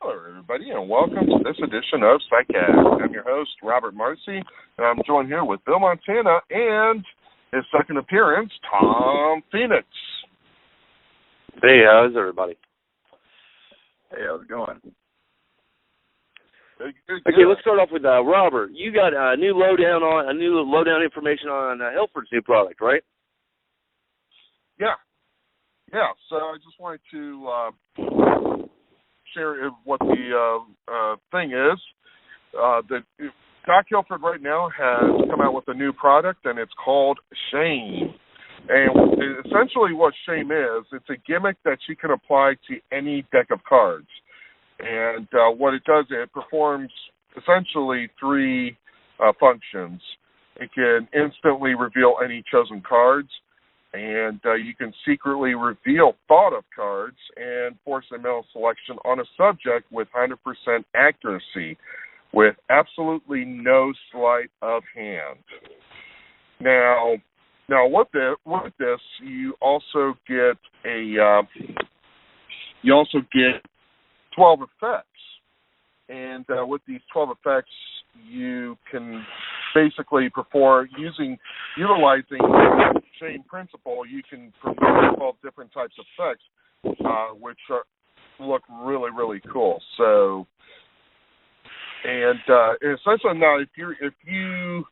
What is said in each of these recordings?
Hello, everybody, and welcome to this edition of Psicast. I'm your host, Robert Marcy, and I'm joined here with Bill Montana and his second appearance, Tom Phoenix. Hey, how's everybody? Hey, how's it going? Good. Okay, let's start off with Robert. You got a new lowdown information on Helford's new product, right? Yeah. So I just wanted to share what the thing is. That Doc Helford right now has come out with a new product, and it's called Shame. And essentially what Shame is, it's a gimmick that you can apply to any deck of cards. And what it does, it performs essentially three functions. It can instantly reveal any chosen cards, and you can secretly reveal thought of cards and force a mental selection on a subject with 100% accuracy, with absolutely no sleight of hand. Now with this, you also get 12 effects, and with these 12 effects, you can basically perform utilizing the Shame principle. You can perform 12 different types of effects, which look really, really cool. So, and essentially now, if you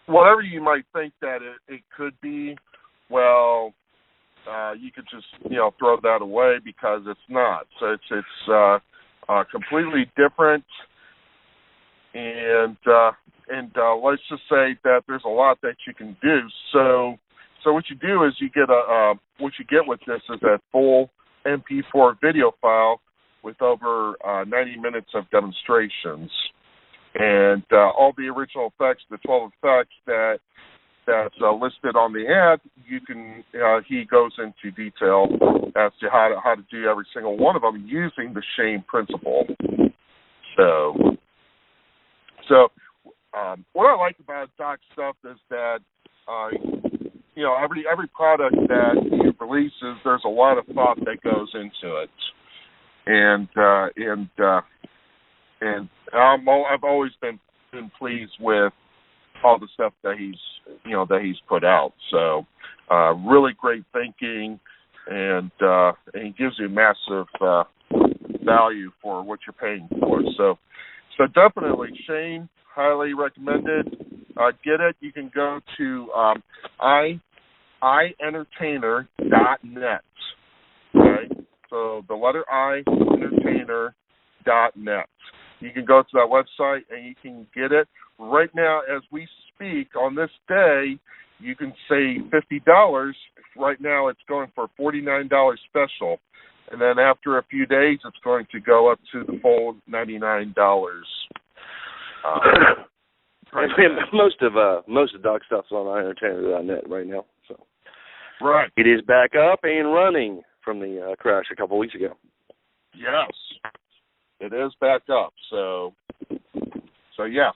whatever you might think that it could be, well, you could just throw that away because it's not. So it's completely different, and let's just say that there's a lot that you can do. So what you do is what you get with this is a full MP4 video file with over 90 minutes of demonstrations, and all the original effects, the 12 effects that's listed on the ad, he goes into detail as to how to do every single one of them using the Shame principle. So what I like about Doc's stuff is that every product that he releases, there's a lot of thought that goes into it, and I've always been pleased with all the stuff that he's put out. So really great thinking, and he gives you massive value for what you're paying for. So definitely Shame, highly recommended. Get it. You can go to iEntertainer.net. Okay, so the letter I, entertainer.net. You can go to that website and you can get it. Right now, as we speak, on this day, you can save $50. Right now, it's going for a $49 special. And then after a few days, it's going to go up to the full $99. Most of Doc stuff's on iEntertainer.net right now. So right. It is back up and running from the crash a couple weeks ago. Yes. It is back up, so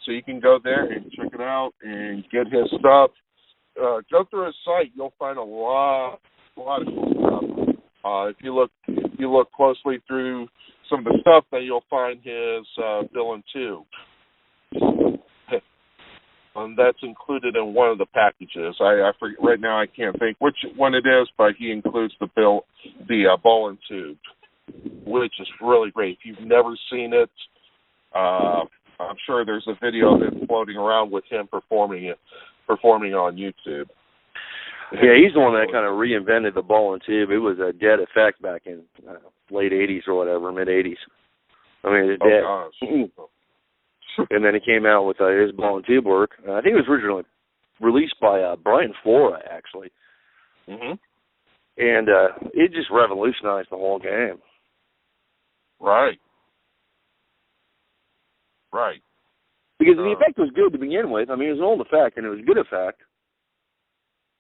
you can go there and check it out and get his stuff. Go through his site, you'll find a lot of cool stuff. If you look closely through some of the stuff, then you'll find his bill and tube, and that's included in one of the packages. I forget right now. I can't think which one it is, but he includes the ball and tube, which is really great. If you've never seen it, I'm sure there's a video that's floating around with him performing on YouTube. Yeah, he's the one that kind of reinvented the ball and tube. It was a dead effect back in late 80s or whatever, mid 80s. I mean, it's dead. Gosh. And then he came out with his ball and tube work. I think it was originally released by Brian Flora, actually. Mm-hmm. And it just revolutionized the whole game. Right. Because the effect was good to begin with. I mean, it was an old effect, and it was a good effect.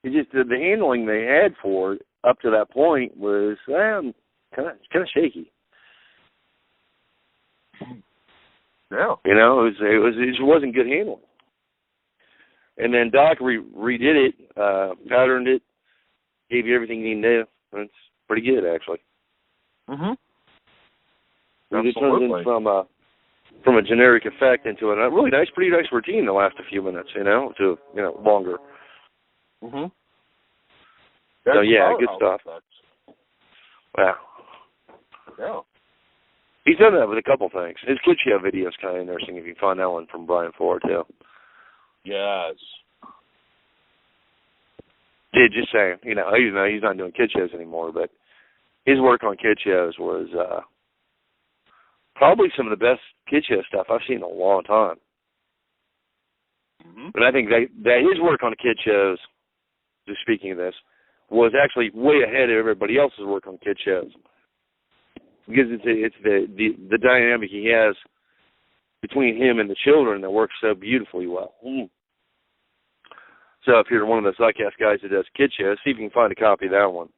It just the handling they had for it up to that point was kind of shaky. Yeah. It just wasn't good handling. And then Doc redid it, patterned it, gave you everything you need to know. It's pretty good, actually. Mm-hmm. It turns in from a generic effect into a really nice, pretty nice routine that lasts a few minutes, to longer. Mhm. So yeah, good stuff. Wow. Yeah. He's done that with a couple things. His kid show video is kind of interesting if you find that one from Brian Ford too. Yes. Yeah, just saying. He's not doing kid shows anymore, but his work on kid shows was probably some of the best kid show stuff I've seen in a long time. Mm-hmm. But I think that his work on the kid shows, just speaking of this, was actually way ahead of everybody else's work on kid shows. Because it's the dynamic he has between him and the children that works so beautifully well. So if you're one of those Psicast guys that does kid shows, see if you can find a copy of that one.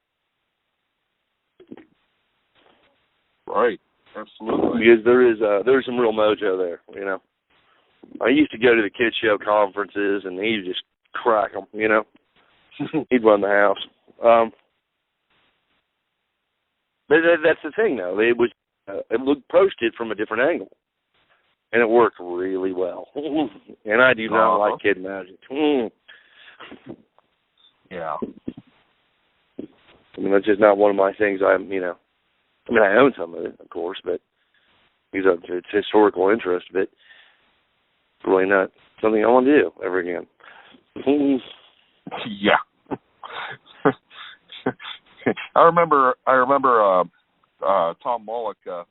Right. Absolutely. Because there's some real mojo there, I used to go to the kid show conferences, and he'd just crack them, He'd run the house. But that's the thing, though. It looked posted from a different angle, and it worked really well. And I do not like kid magic. Yeah. I mean, that's just not one of my things. I own some of it, of course, but it's historical interest, but it's really not something I want to do ever again. Yeah. I remember Tom Mullock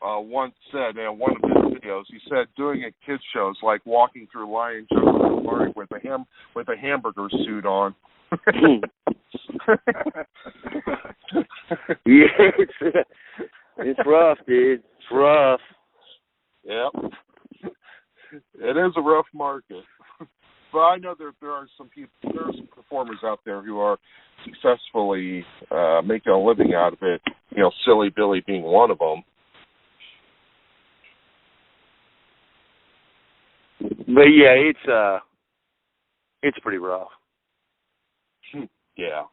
once said in one of his videos, he said doing a kids show is like walking through Lion Jungle Park with a hamburger suit on. Yeah, it's rough, dude. It's rough. Yep. It is a rough market. But I know there are some performers out there who are successfully making a living out of it. Silly Billy being one of them. But yeah, it's pretty rough. Yeah.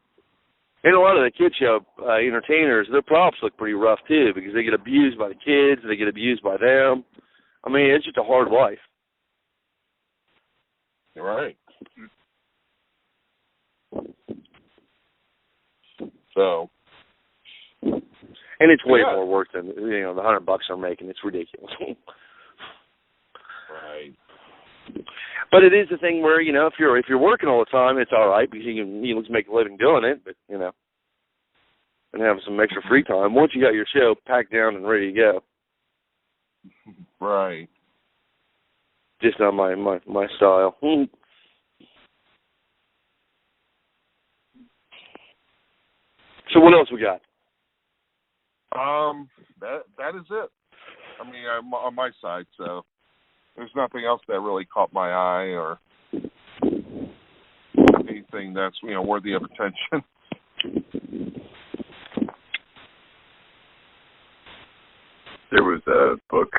And a lot of the kid show entertainers, their props look pretty rough too, because they get abused by the kids, they get abused by them. I mean, it's just a hard life. You're right. So. And it's way more work than the $100 I'm making. It's ridiculous. Right. But it is the thing where if you're working all the time, it's all right because you can make a living doing it. But and have some extra free time. Once you got your show packed down and ready to go. Right. Just not my style. So what else we got? That is it. I mean, I'm on my side, so there's nothing else that really caught my eye or anything that's worthy of attention. There was a book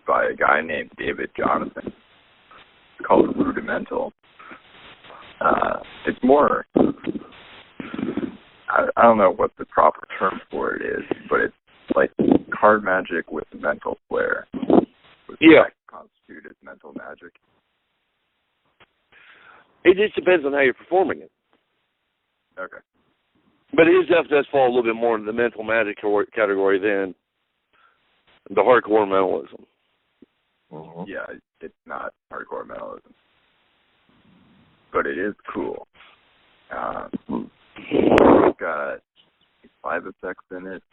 by a guy named David Jonathan. It's called Rudimental. It's more, I don't know what the proper term for it is, but it's like card magic with mental flair. Yeah. Constituted mental magic. It just depends on how you're performing it. Okay. But his stuff does fall a little bit more into the mental magic category than the hardcore mentalism. Mm-hmm. Yeah, it's not hardcore mentalism. But it is cool. It's got 5 effects in it.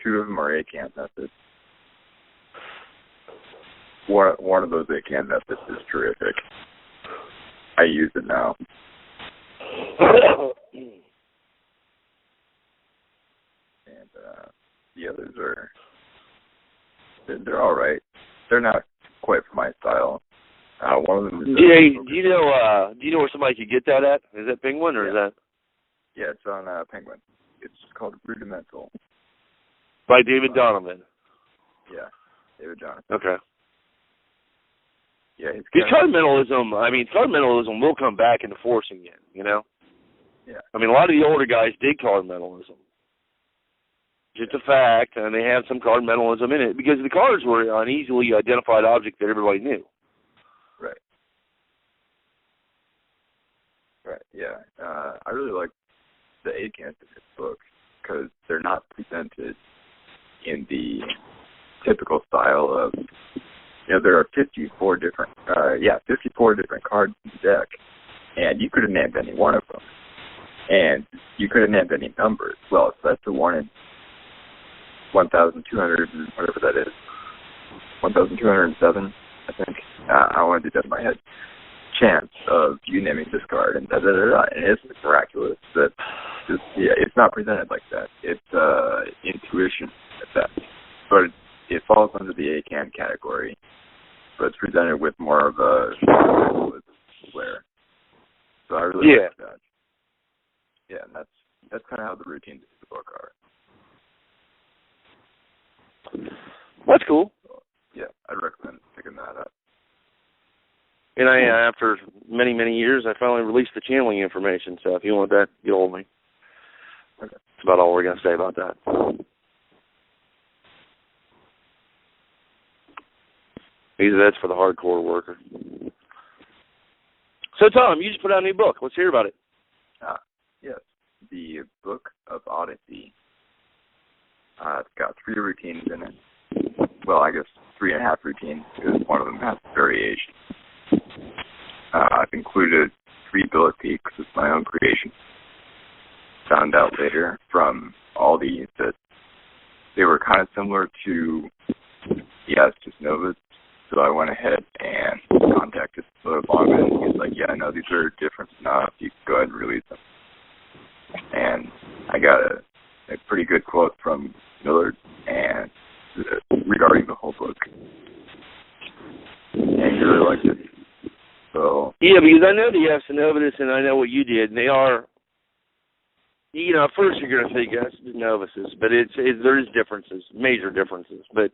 2 of them are eight-hand methods. One of those eight-hand methods is terrific. I use it now. And the others they're all right. They're not quite for my style. One of them is... Do you know where somebody could get that at? Is that Penguin or is that... Yeah, it's on Penguin. It's called Rudimental. By David Donovan. Yeah, David Jonathan. Okay. Yeah, because card mentalism will come back into force again, Yeah. I mean, a lot of the older guys dig card mentalism. Just a fact, and they have some card mentalism in it because the cards were an easily identified object that everybody knew. Right. Right. Yeah. I really like the A-cans in this book because they're not presented in the typical style of, there are 54 different cards in the deck, and you could have named any one of them, and you could have named any numbers. Well, so that's the 1 in 1,200, whatever that is, 1,207, I think. I wanted to do that in my head. Chance of you naming this card, and and it's miraculous that it's not presented like that. It's intuition at that, but it falls under the A-can category, but it's presented with more of a flair. So I really like that. Yeah, and that's kind of how the routines of the book are. That's cool. So, yeah, I'd recommend picking that up. And after many, many years, I finally released the channeling information. So if you want that, get hold of me. Okay. That's about all we're going to say about that. That's for the hardcore worker. So, Tom, you just put out a new book. Let's hear about it. Yes, the Book of Odyssey. It's got 3 routines in it. Well, I guess 3.5 routines because one of them has variation. I've included 3 billet peaks as my own creation. Found out later from all these that they were kind of similar to just Novas. So I went ahead and contacted Longman. He's like, yeah, I know these are different enough. You can go ahead and release them. And I got a pretty good quote from Millard and regarding the whole book. And he really liked it. So yeah, because I know the Novice and I know what you did. And they are, at first you're going to think yes, the novices, but there is differences, major differences. But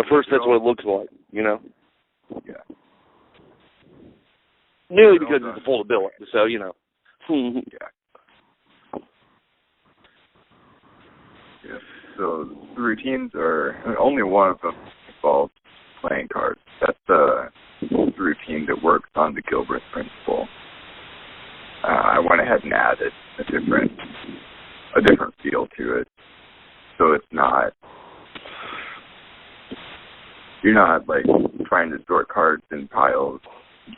first that's what it looks like. Yeah. Merely because it's a full billet, so Yeah. Yeah. So the routines only one of them involves playing cards. That's the routine that works on the Gilbreth principle. I went ahead and added a different feel to it. So it's not, you're not like trying to sort cards in piles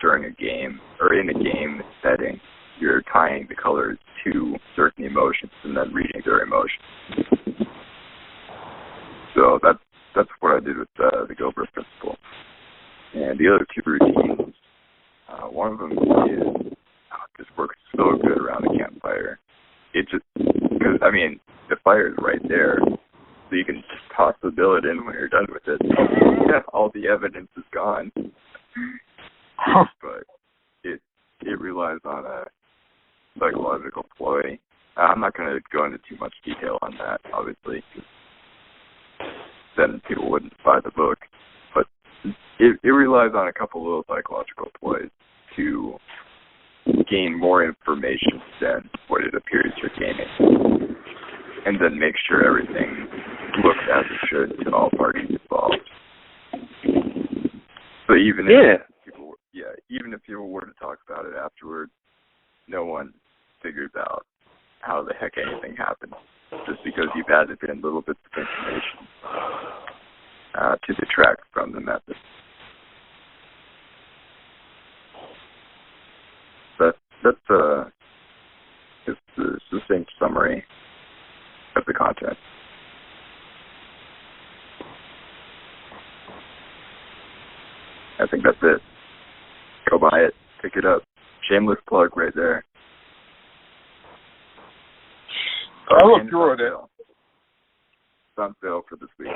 during a game or in a game setting. You're tying the colors to certain emotions and then reading their emotions. So that's what I did with the Gilbert principle. And the other 2 routines, one of them is just works so good around the campfire. It just because the fire is right there, so you can just toss the billet in when you're done with it. All the evidence is gone. But it relies on a psychological ploy. I'm not going to go into too much detail on that, obviously, because then people wouldn't buy the book. But it relies on a couple little psychological ploys to gain more information than what it appears you're gaining, and then make sure everything looks as it should to all parties involved. So even if people were to talk about it afterwards, no one figures out how the heck anything happened, just because you've added in little bits of information to detract from the method. That's just the succinct summary of the content. I think that's it. Go buy it. Pick it up. Shameless plug right there. I looked through it. It's on sale for this week.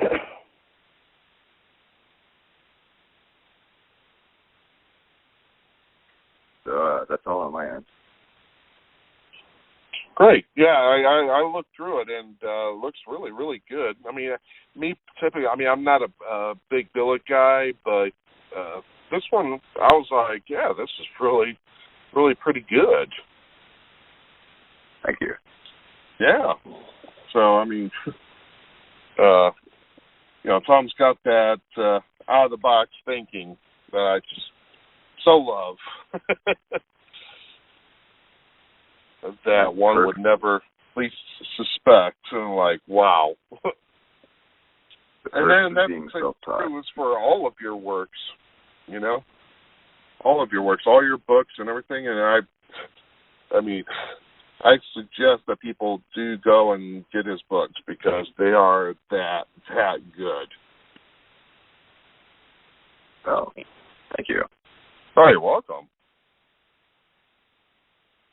So that's all on my end. Great. Yeah, I looked through it and looks really, really good. Me typically, I'm not a big billet guy, but this one, I was like, yeah, this is really, really pretty good. Thank you. Yeah. So, I mean, Tom's got that out-of-the-box thinking that I just so love. That one would never at least suspect. And like, wow. And then that's true is for all of your works, all of your works, all your books and everything. And I mean, I suggest that people do go and get his books because they are that good. Oh, thank you. Oh, you're welcome.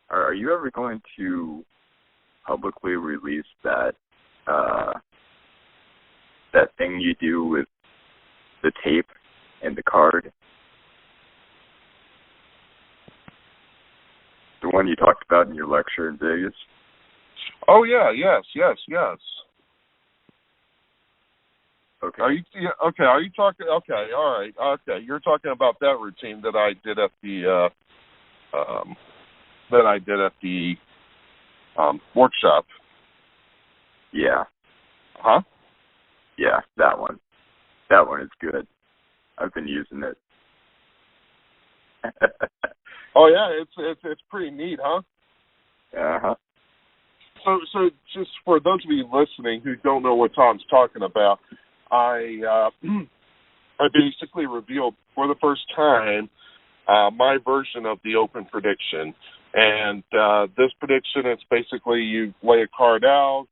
Are you ever going to publicly release that thing you do with the tape and the card? The one you talked about in your lecture in Vegas? Oh, yeah, yes. Okay. Are you talking, okay, all right, okay. You're talking about that routine that I did at the workshop. Yeah. Huh? Yeah, that one. That one is good. I've been using it. Oh yeah, it's pretty neat, huh? Uh-huh. So just for those of you listening who don't know what Tom's talking about, I basically revealed for the first time my version of the open prediction. And this prediction, it's basically you lay a card out,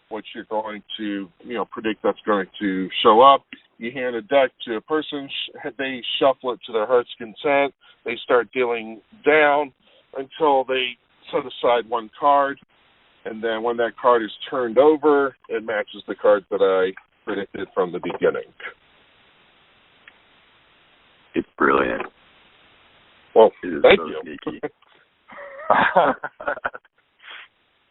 what you're going to, predict that's going to show up. You hand a deck to a person. They shuffle it to their heart's content. They start dealing down until they set aside one card. And then when that card is turned over, it matches the card that I predicted from the beginning. It's brilliant. Well, thank so you. Sneaky.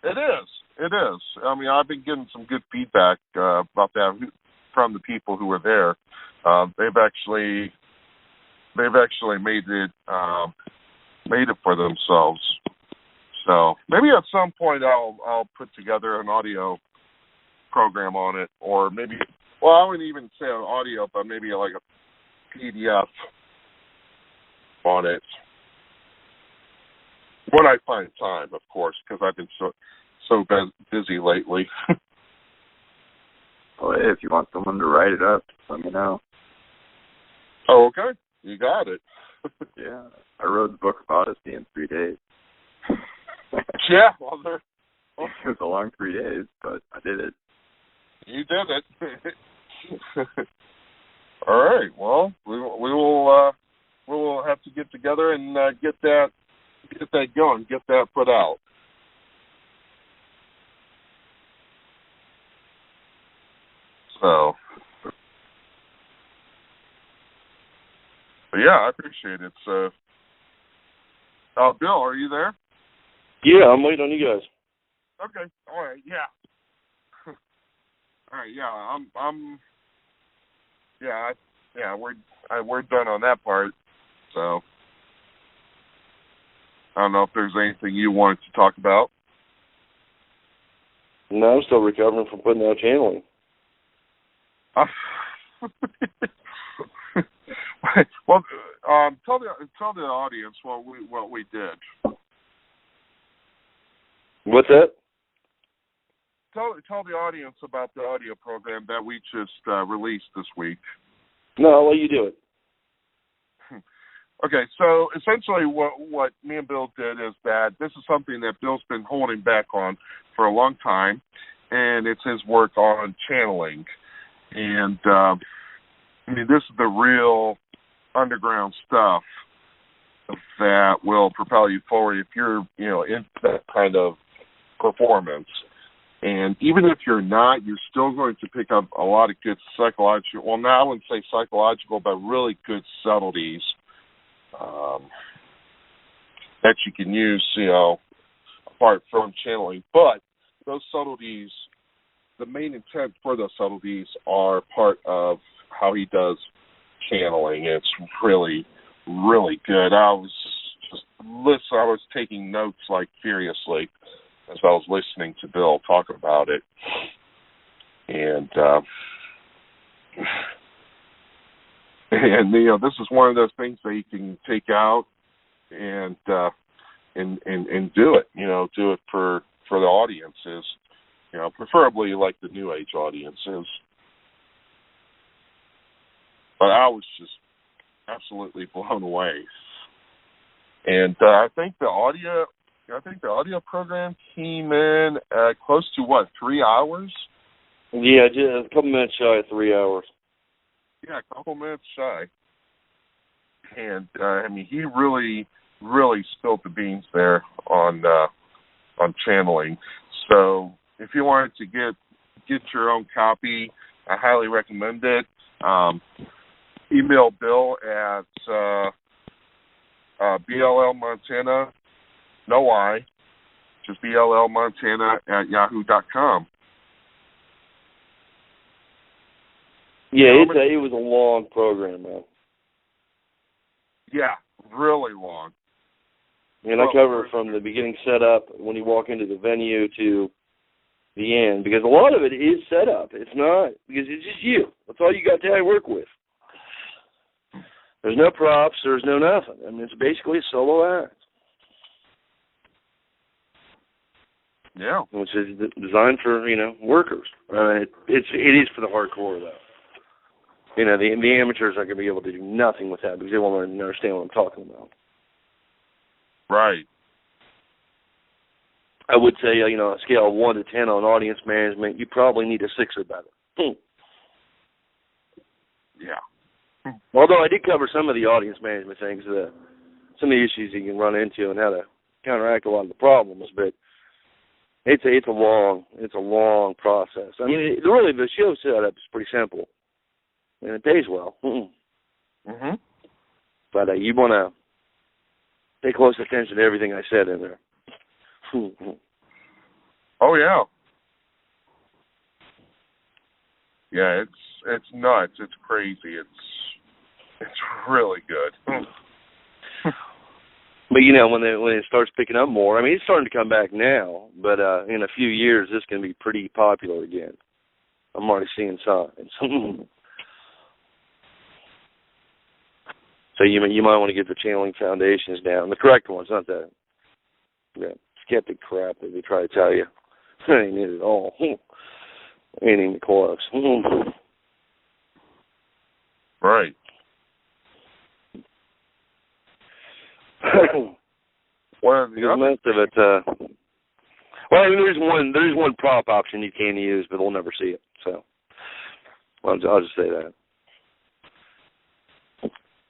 It is. I mean, I've been getting some good feedback about that from the people who were there. They've actually made it for themselves. So maybe at some point I'll put together an audio program on it, or maybe, well, I wouldn't even say an audio, but maybe like a PDF on it. When I find time, of course, because I've been so busy lately. Well, hey, if you want someone to write it up, let me know. Oh, okay. You got it. Yeah. I wrote the book of Odyssey in 3 days. Yeah, well, it was a long 3 days, but I did it. You did it. All right. Well, we will have to get together and get that going, get that put out. So, but yeah, I appreciate it. So, Bill, are you there? Yeah, I'm waiting on you guys. Okay. All right. Yeah. All right. Yeah. I'm. Yeah. We're done on that part. So, I don't know if there's anything you wanted to talk about. No, I'm still recovering from putting out channeling. Well, tell the audience what we did. What's that? Tell the audience about the audio program that we just released this week. No, I'll let you do it. Okay, so essentially what me and Bill did is that this is something that Bill's been holding back on for a long time, and it's his work on channeling. And, I mean, this is the real underground stuff that will propel you forward if you're, into that kind of performance. And even if you're not, you're still going to pick up a lot of good psychological, well, now I wouldn't say psychological, but really good subtleties that you can use, apart from channeling. But those subtleties, the main intent for those subtleties are part of how he does channeling. It's really, really good. I was taking notes like furiously. as I was listening to Bill talk about it. And this is one of those things that you can take out and do it. Do it for the audiences. Preferably like the New Age audiences. But I was just absolutely blown away. And I think the audio program came in at close to 3 hours? Yeah, just a couple minutes shy of 3 hours. Yeah, a couple minutes shy. And he really, really spilled the beans there on channeling. So if you wanted to get your own copy, I highly recommend it. Email Bill at BLL Montana, no I, just BLL Montana at yahoo.com. Yeah, it was a long program, man. Yeah, really long. And I cover from the beginning setup when you walk into the venue to the end, because a lot of it is set up. It's not, because it's just you. That's all you got to work with. There's no props. There's no nothing. I mean, it's basically a solo act. Yeah. Which is designed for, workers. I mean, it is for the hardcore, though. The amateurs are going to be able to do nothing with that because they won't understand what I'm talking about. Right. I would say, a scale of 1 to 10 on audience management, you probably need a 6 or better. Yeah. Although I did cover some of the audience management things, some of the issues you can run into and how to counteract a lot of the problems, but it's a long process. I mean, the show setup is pretty simple, and it pays well. Mm-hmm. But you want to pay close attention to everything I said in there. Oh yeah. Yeah, it's nuts. It's crazy. It's really good. But when it starts picking up more, I mean, it's starting to come back now. But in a few years, this can be pretty popular again. I'm already seeing signs. So you might want to get the channeling foundations down, the correct ones, not that skeptic crap that they try to tell you. Ain't it at all. Ain't even close. Right. Well, most of it. Well, I mean, there's one prop option you can use, but they'll never see it. So I'll just say that.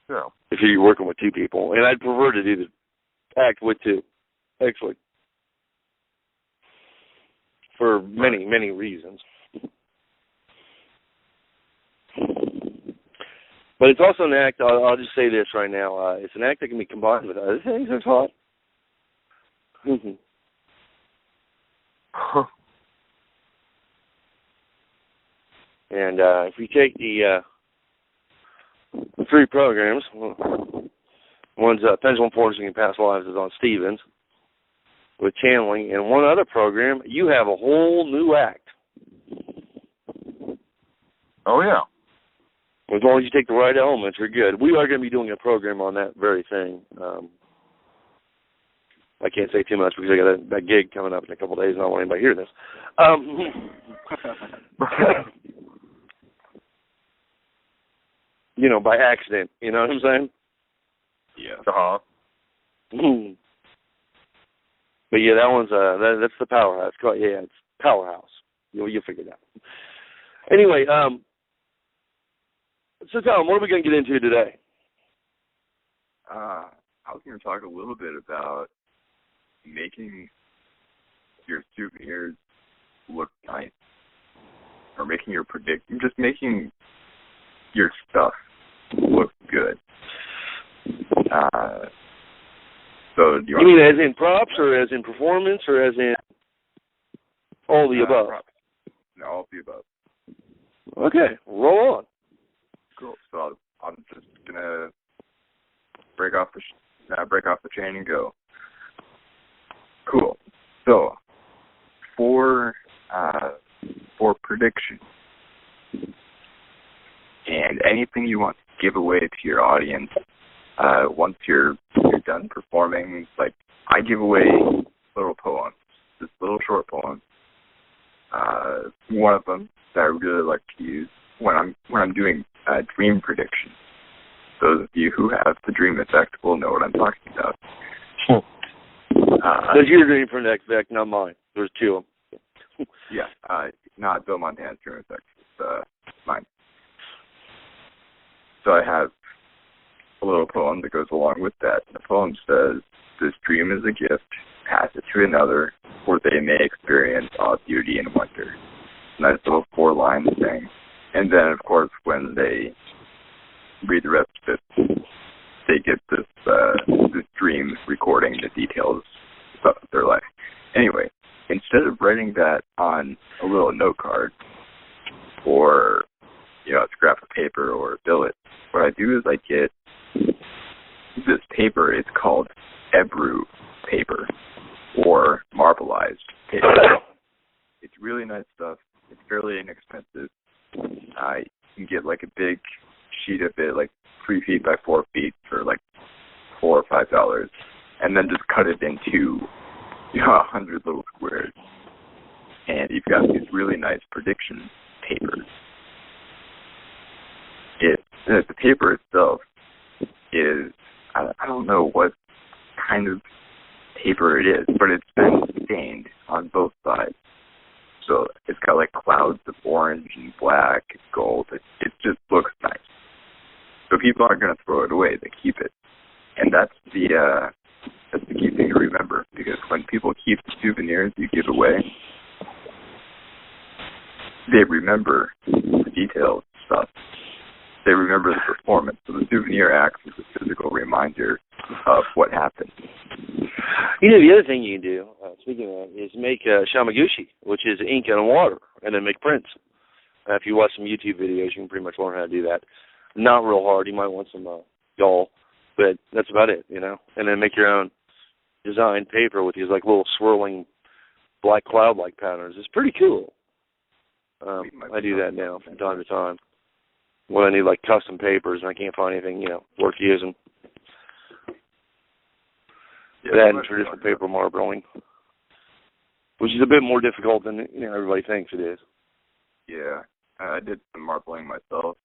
Yeah. If you're working with 2 people, and I'd prefer to do the act with 2, actually, for many, many reasons. But it's also an act, I'll just say this right now, it's an act that can be combined with other things that's hot. And if you take the 3 programs, one's Pendulum Forcing and Past Lives is on Stevens with channeling, and one other program, you have a whole new act. Oh, yeah. As long as you take the right elements, you're good. We are going to be doing a program on that very thing. I can't say too much because I got that gig coming up in a couple of days, and I don't want anybody to hear this. By accident. You know what I'm saying? Yeah. Uh-huh. But yeah, that one's that's the powerhouse. It's Powerhouse. You'll figure it out. Anyway, so Tom, what are we going to get into today? I was going to talk a little bit about making your souvenirs look nice, or making just making your stuff look good. So do you mean as in props, or as in performance, or as in all the above? Props. No, all the above. Okay, roll on. Cool. So I'm just gonna break off the chain and go. Cool. So for prediction. And anything you want to give away to your audience, once you're done performing, like I give away little poems, just little short poems. One of them that I really like to use when I'm doing dream prediction. Those of you who have the dream effect will know what I'm talking about. That's your dream effect, not mine. There's two of them. Yeah, not Bill Montana's dream effect. It's mine. So I have a little poem that goes along with that. The poem says, "This dream is a gift, pass it to another, for they may experience all beauty and wonder." Nice little 4-line thing. And then, of course, when they read the rest of it, they get this dream recording the details of their life. Anyway, instead of writing that on a little note card or, a scrap of paper or a billet, what I do is I get this paper. It's called Ebru paper or marbleized paper. It's really nice stuff. It's fairly inexpensive. You can get like a big sheet of it, like 3 feet by 4 feet, for like $4 or $5, and then just cut it into 100 little squares, and you've got these really nice prediction papers. The paper itself is, I don't know what kind of paper it is, but it's been stained on both sides. So it's got like clouds of orange and black and gold. It just looks nice. So people aren't going to throw it away. They keep it. And that's the key thing to remember, because when people keep souvenirs you give away, they remember the details and stuff. They remember the performance. So the souvenir acts as a physical reminder of what happened. The other thing you can do, speaking of that, is make shamaguchi, which is ink and water, and then make prints. If you watch some YouTube videos, you can pretty much learn how to do that. Not real hard. You might want some y'all, but that's about it, And then make your own design paper with these like little swirling black cloud-like patterns. It's pretty cool. I do that now from time to time. When I need like custom papers and I can't find anything, worth using. That and traditional paper marbling, which is a bit more difficult than everybody thinks it is. Yeah, I did some marbling myself,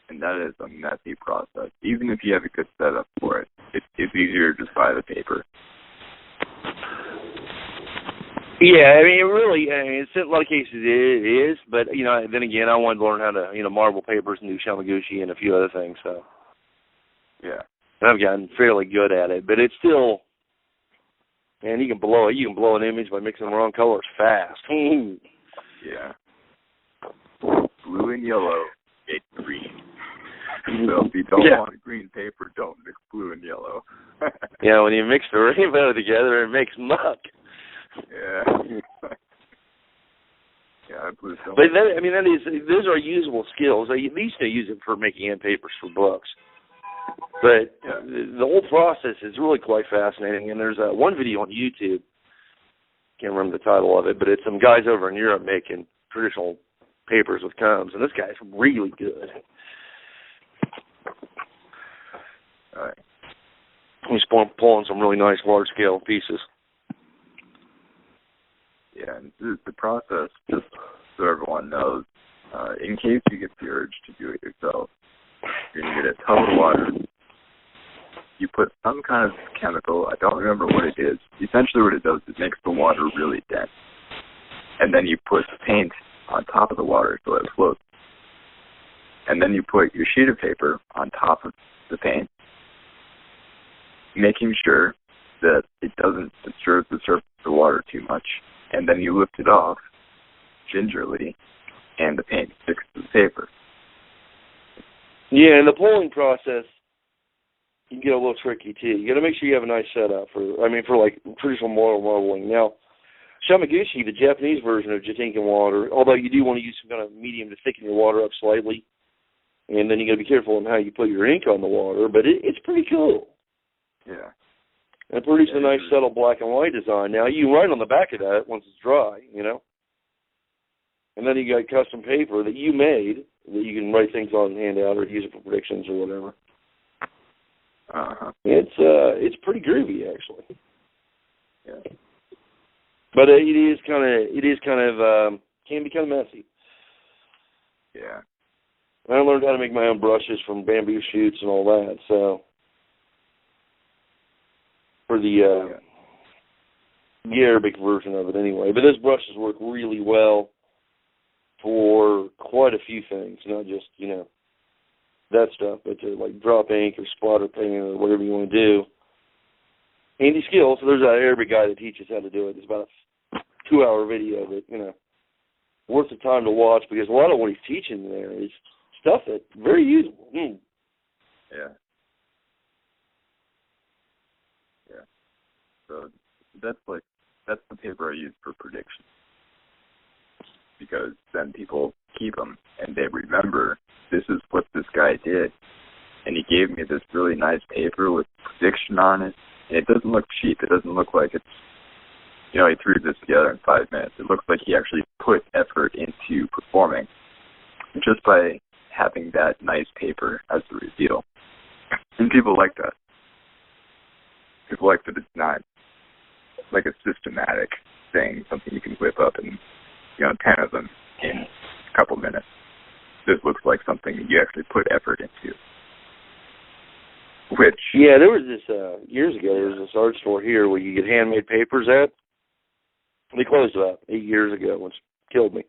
and that is a messy process. Even if you have a good setup for it, it's easier to just buy the paper. Yeah, in a lot of cases it is, but, then again, I wanted to learn how to, marble papers and do shamaguchi and a few other things, so. Yeah. And I've gotten fairly good at it, but it's still, man, you can blow an image by mixing the wrong colors fast. Yeah. Blue and yellow make green. So if you don't want a green paper, don't mix blue and yellow. Yeah, when you mix the rainbow together, it makes muck. Yeah. Yeah, blue. But those are usable skills. They used to use it for making end papers for books. But the whole process is really quite fascinating. And there's one video on YouTube. Can't remember the title of it, but it's some guys over in Europe making traditional papers with combs, and this guy's really good. All right. He's pulling some really nice large-scale pieces. Yeah, and the process, just so everyone knows, in case you get the urge to do it yourself, you're going to get a tub of water. You put some kind of chemical, I don't remember what it is. Essentially what it does is it makes the water really dense. And then you put paint on top of the water so it floats. And then you put your sheet of paper on top of the paint, making sure that it doesn't disturb the surface of the water too much. And then you lift it off gingerly, and the paint sticks to the paper. Yeah, and the pulling process can get a little tricky too. You got to make sure you have a nice setup for like traditional marbling. Now, shamaguchi, the Japanese version of just ink and water, although you do want to use some kind of medium to thicken your water up slightly, and then you got to be careful on how you put your ink on the water. But it's pretty cool. Yeah. and produce a nice, subtle black and white design. Now, you write on the back of that once it's dry, you know? And then you got custom paper that you made that you can write things on and hand out or use it for predictions or whatever. Uh-huh. It's pretty groovy, actually. Yeah. But it is kind of can be kind of messy. Yeah. I learned how to make my own brushes from bamboo shoots and all that, so for the Arabic version of it anyway. But those brushes work really well for quite a few things, not just, you know, that stuff, but to like drop ink or splatter paint or whatever you want to do. Handy skill. So there's an Arabic guy that teaches how to do it. It's about a 2-hour video that, you know, worth the time to watch because a lot of what he's teaching there is stuff that's very usable. Yeah. Yeah. So that's the paper I use for predictions. Because then people keep them and they remember this is what this guy did. And he gave me this really nice paper with prediction on it. And it doesn't look cheap. It doesn't look like it's, you know, he threw this together in 5 minutes. It looks like he actually put effort into performing just by having that nice paper as the reveal. And people like that. People like that it's not like a systematic thing, something you can whip up and, you know, 10 of them in a couple minutes. This looks like something you actually put effort into. Which... Yeah, there was this, years ago, there was this art store here where you get handmade papers at. They closed about 8 years ago, which killed me.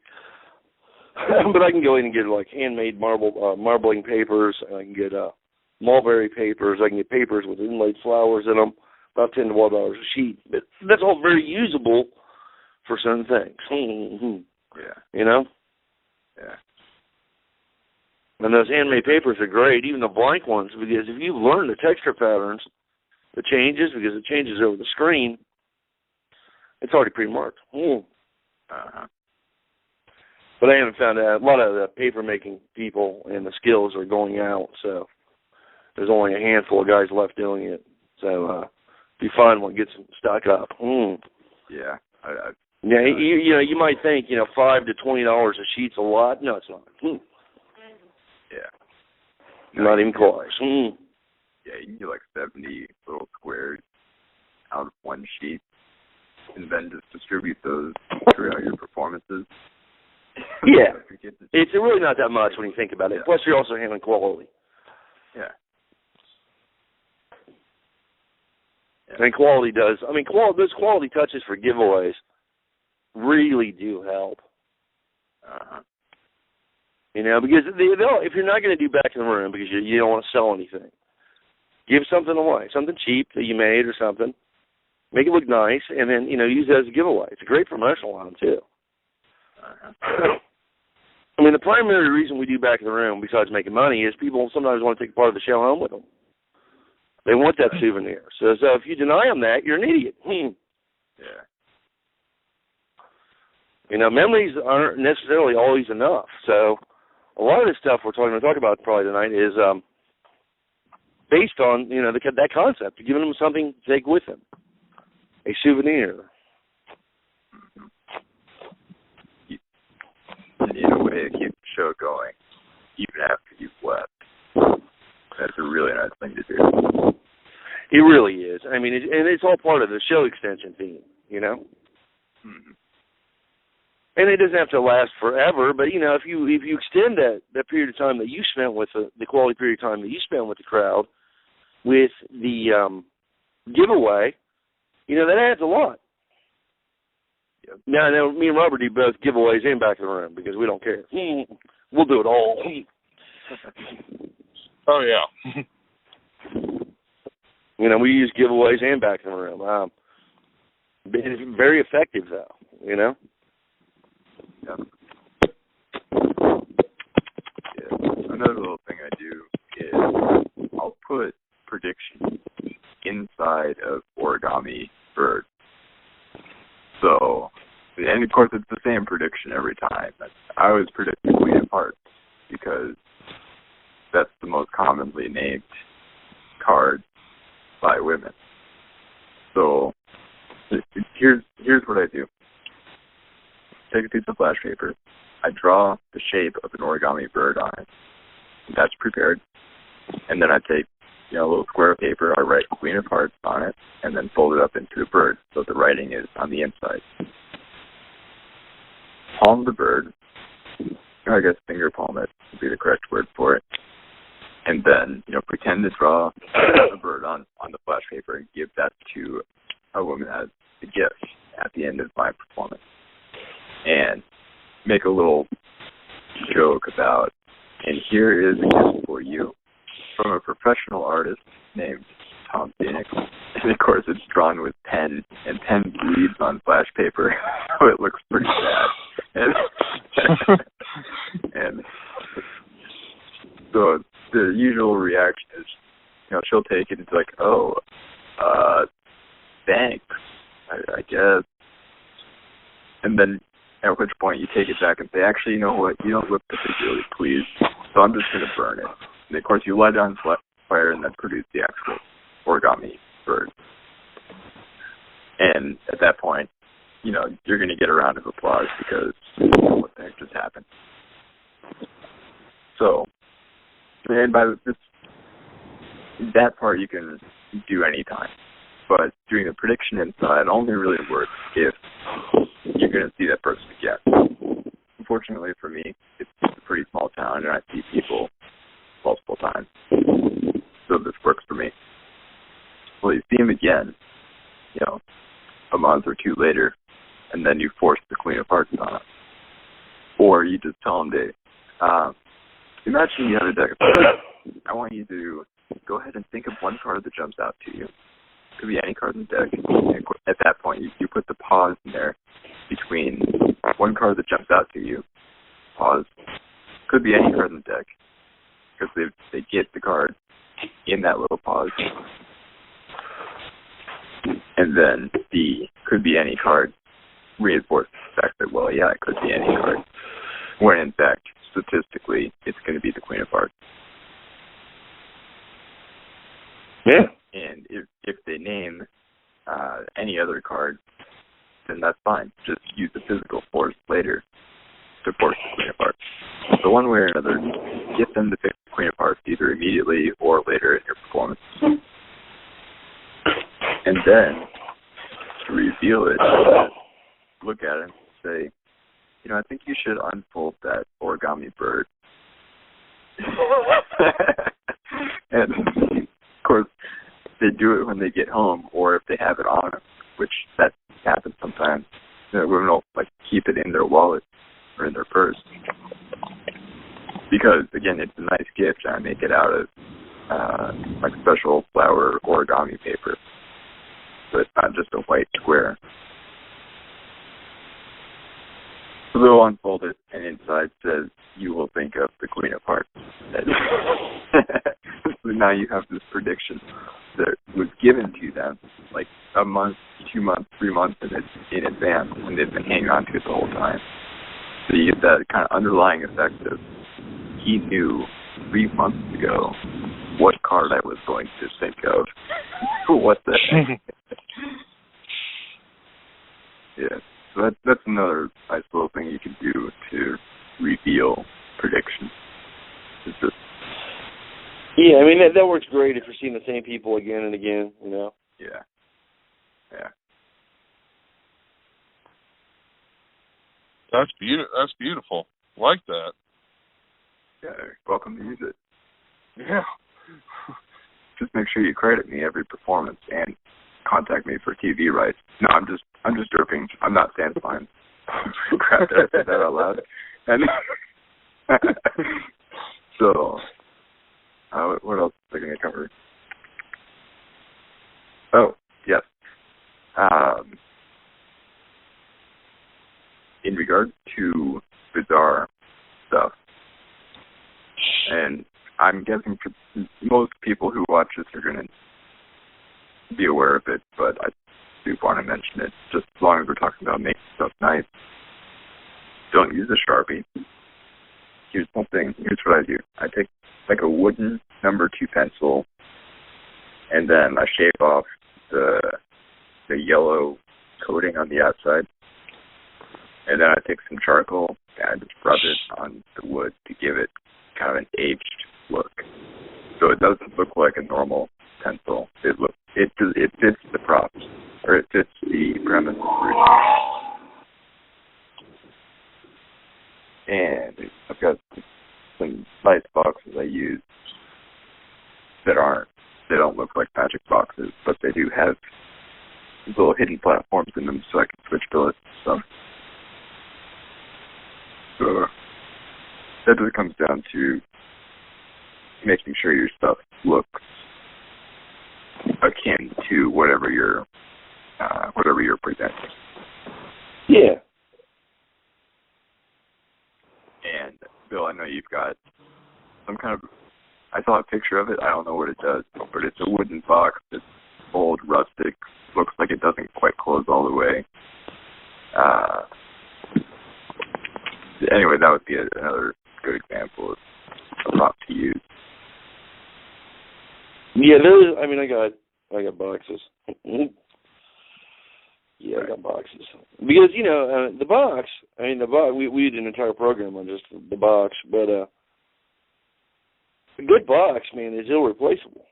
But I can go in and get, like, handmade marbling papers. I can get mulberry papers. I can get papers with inlaid flowers in them, about $10 to $12 a sheet. But that's all very usable for certain things. Yeah. You know? Yeah. And those handmade papers are great, even the blank ones, because if you learn the texture patterns, the changes, because it changes over the screen, it's already pre-marked. Uh-huh. But I haven't found out. A lot of the paper-making people and the skills are going out, so there's only a handful of guys left doing it. So if you find one, get some stock up. Yeah. Yeah, you know, you might think, you know, $5 to $20 a sheet's a lot. No, it's not. Yeah. Not even close. Yeah, you can do like 70 little squares out of one sheet, and then just distribute those throughout your performances. Yeah. It's really not that much when you think about it. Plus, you're also handling quality. Yeah. And quality does. I mean, those quality touches for giveaways really do help. Uh-huh. You know, because if you're not going to do back in the room because you don't want to sell anything, give something away, something cheap that you made or something. Make it look nice, and then, you know, use it as a giveaway. It's a great promotional item, too. Uh-huh. I mean, the primary reason we do back in the room, besides making money, is people sometimes want to take part of the show home with them. They want that souvenir. So if you deny them that, you're an idiot. Yeah. You know, memories aren't necessarily always enough. So a lot of this stuff we're going to talk about probably tonight is based on, you know, that concept, giving them something to take with them, a souvenir. And in a way, to keep the show going, even after you've left. That's a really nice thing to do. It really is. I mean, it's all part of the show extension theme, you know? Mm-hmm. And it doesn't have to last forever, but, you know, if you extend that period of time that you spent with the quality period of time that you spent with the crowd with the giveaway, you know, that adds a lot. Yep. Now, me and Robert do both giveaways and back in the room because we don't care. We'll do it all. Oh, yeah. You know, we use giveaways and back in the room. It's very effective, though, you know? Yep. Yeah. Another little thing I do is I'll put predictions inside of origami birds. So, and of course it's the same prediction every time. I always predict the Queen of Hearts because that's the most commonly named card by women. So here's what I do. Take a piece of flash paper. I draw the shape of an origami bird on it. That's prepared. And then I take, a little square of paper. I write Queen of Hearts on it, and then fold it up into a bird so the writing is on the inside. Palm the bird. I guess finger palm it would be the correct word for it. And then, pretend to draw a bird on the flash paper and give that to a woman as a gift at the end of my performance. And make a little joke about, and here is a gift for you from a professional artist named Tom Phoenix. And of course it's drawn with pen, and pen bleeds on flash paper, so it looks pretty bad. And so the usual reaction is, she'll take it and it's like, oh, thanks, I guess. And then at which point you take it back and say, actually, you know what, you don't look particularly pleased, so I'm just going to burn it. And of course you light it on fire and then produce the actual origami bird. And at that point, you're going to get a round of applause because what the heck just happened. So, and by that part you can do anytime. But doing the prediction inside only really works if you're going to see that person again. Unfortunately for me, it's a pretty small town, and I see people multiple times. So this works for me. Well, you see him again, a month or two later, and then you force the Queen of Hearts on him. Or you just tell him to, imagine you have a deck of cards. I want you to go ahead and think of one card that jumps out to you. It could be any card in the deck. And at that point, you put the pause in there between one card that jumps out to you, pause. Could be any card in the deck, because they get the card in that little pause. And then the could be any card reinforces the fact that, well, yeah, it could be any card, when in fact, statistically, it's going to be the Queen of Hearts. Yeah. And if they name any other card, then that's fine. Just use the physical force later to force the Queen of Hearts. So one way or another, get them to pick the Queen of Hearts either immediately or later in your performance. And then, to reveal it, look at it and say, I think you should unfold that origami bird. And, of course, they do it when they get home, or if they have it on them, which that happens sometimes. Women will keep it in their wallet or in their purse, because again, it's a nice gift. I make it out of special flower origami paper, so it's not just a white square. So they'll unfold it, and inside says, "You will think of the Queen of Hearts." So now you have this prediction that was given to them a month, 2 months, 3 months in advance, and they've been hanging on to it the whole time. So you get that kind of underlying effect of, he knew 3 months ago what card I was going to think of. What the heck? Yeah, so that's another nice little thing you can do to reveal predictions. It's just, yeah, I mean, that works great if you're seeing the same people again and again, Yeah. Yeah. That's beautiful. Like that. Yeah, you're welcome to use it. Yeah. Just make sure you credit me every performance and contact me for TV rights. No, I'm just joking. I'm not Stan Spine. Crap, did I say that out loud? And so, what else are they going to cover? Oh, yes. In regard to bizarre stuff, and I'm guessing for most people who watch this are going to be aware of it, but I do want to mention it, just as long as we're talking about making stuff nice. Don't use a Sharpie. Here's what I do. I take a wooden number 2 pencil, and then I shave off the the yellow coating on the outside. And then I take some charcoal and I just rub it on the wood to give it kind of an aged look. So it doesn't look like a normal pencil. It fits the props, or it fits the premise. And I've got some nice boxes I use that don't look like magic boxes, but they do have little hidden platforms in them so I can switch billets and stuff. So that just comes down to making sure your stuff looks akin to whatever you're presenting. Yeah. And Bill, I know you've got some kind of, I saw a picture of it. I don't know what it does, but it's a wooden box. It's old, rustic. Looks like it doesn't quite close all the way. Anyway, that would be another good example of a prop to use. Yeah, I got boxes. Yeah, I got boxes. Because, the box, we did an entire program on just the box, but a good box, man, is irreplaceable.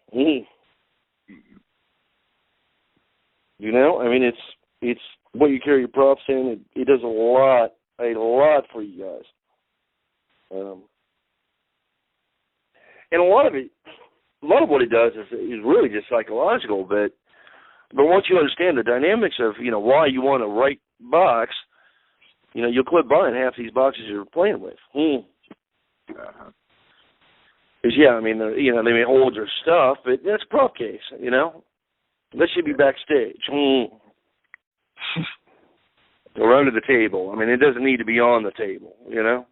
It's what you carry your props in. It does a lot for you guys. And a lot of what it does is really just psychological, but once you understand the dynamics of, why you want a right box, you'll quit buying half these boxes you're playing with. Uh-huh. Because, they may hold your stuff, but that's a prop case, That should be backstage. Or under the table. It doesn't need to be on the table, Yeah.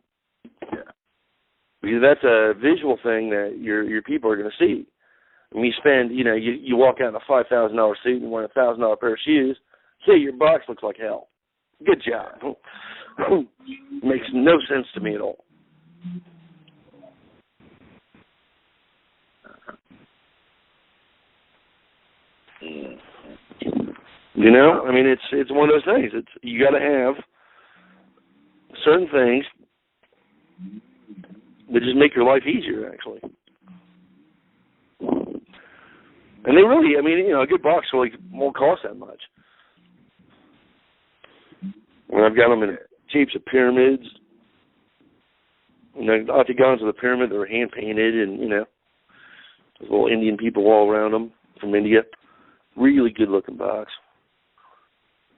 Because that's a visual thing that your people are going to see. When you spend, you walk out in a $5,000 suit and wear a $1,000 pair of shoes, say your box looks like hell. Good job. Makes no sense to me at all. It's one of those things. You got to have certain things that just make your life easier, actually. And they really, a good box really won't cost that much. I've got them in shapes of pyramids. Octagons of the pyramid that are hand painted, and there's little Indian people all around them from India. Really good looking box.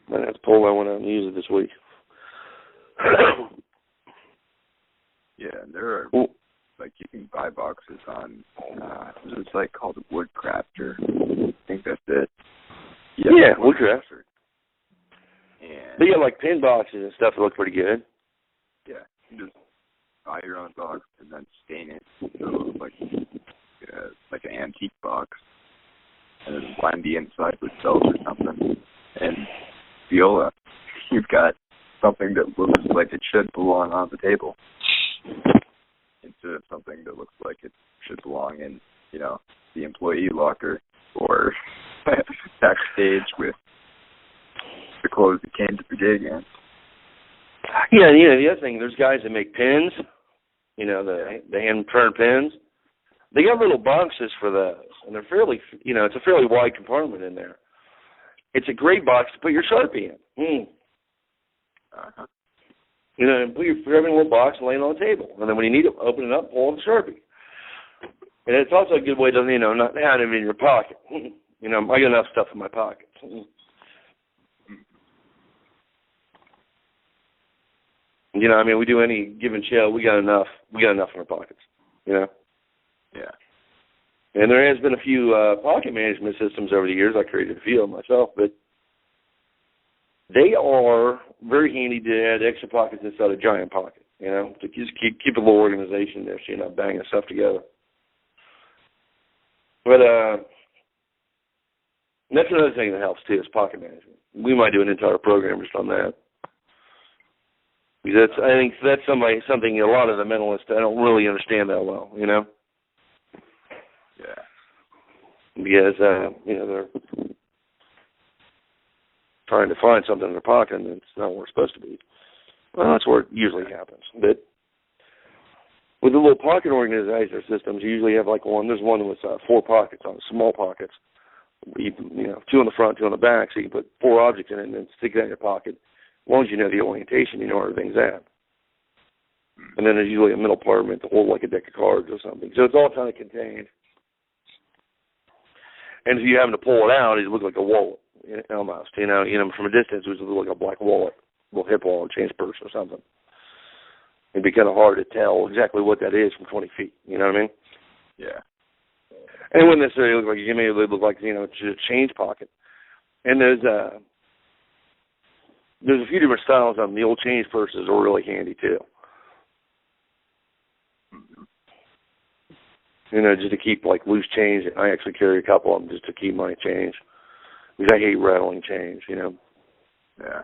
I have to pull that one out and use it this week. Yeah, there are you can buy boxes on there's a site called Woodcrafter. I think that's it. Yeah, Woodcrafter. And they got pin boxes and stuff that look pretty good. Yeah, you just buy your own box and then stain it so like an antique box, and then line the inside with felt or something, and feel you've got something that looks like it should belong on the table, instead of something that looks like it should belong in, the employee locker or backstage with the clothes that came to the gig in. Yeah, the other thing, there's guys that make pins, the hand-turned pins. They got little boxes for those, and they're fairly, it's a fairly wide compartment in there. It's a great box to put your Sharpie in. Uh-huh. Put your grabbing little box and lay it on the table. And then when you need it, open it up, pull out the Sharpie. And it's also a good way to, not have it in your pocket. I got enough stuff in my pocket. We do any given show, we got enough in our pockets, Yeah. And there has been a few pocket management systems over the years. I created a few of them myself, but they are very handy to add extra pockets inside a giant pocket, to just keep a little organization there so you're not banging stuff together. But that's another thing that helps, too, is pocket management. We might do an entire program just on that. Because I think that's something a lot of the mentalists, I don't really understand that well, Yeah. Because, they're trying to find something in their pocket and it's not where it's supposed to be. Well, that's where it usually happens. But with the little pocket organizer systems, you usually have like there's one with 4 pockets on small pockets. You know, 2 on the front, 2 on the back, so you can put 4 objects in it and then stick it in your pocket. As long as you know the orientation, you know where everything's at. And then there's usually a middle compartment to hold like a deck of cards or something. So it's all kind of contained. And if you happen to pull it out, it looks like a wallet, almost. You know, from a distance, it would look like a black wallet, a little hip wallet, change purse or something. It'd be kind of hard to tell exactly what that is from 20 feet. You know what I mean? Yeah. And it wouldn't necessarily look like it may look like, just a change pocket. And there's a few different styles of them. The old change purses are really handy too. You know, just to keep like loose change. I actually carry a couple of them just to keep my change. Because I hate rattling change, you know. Yeah.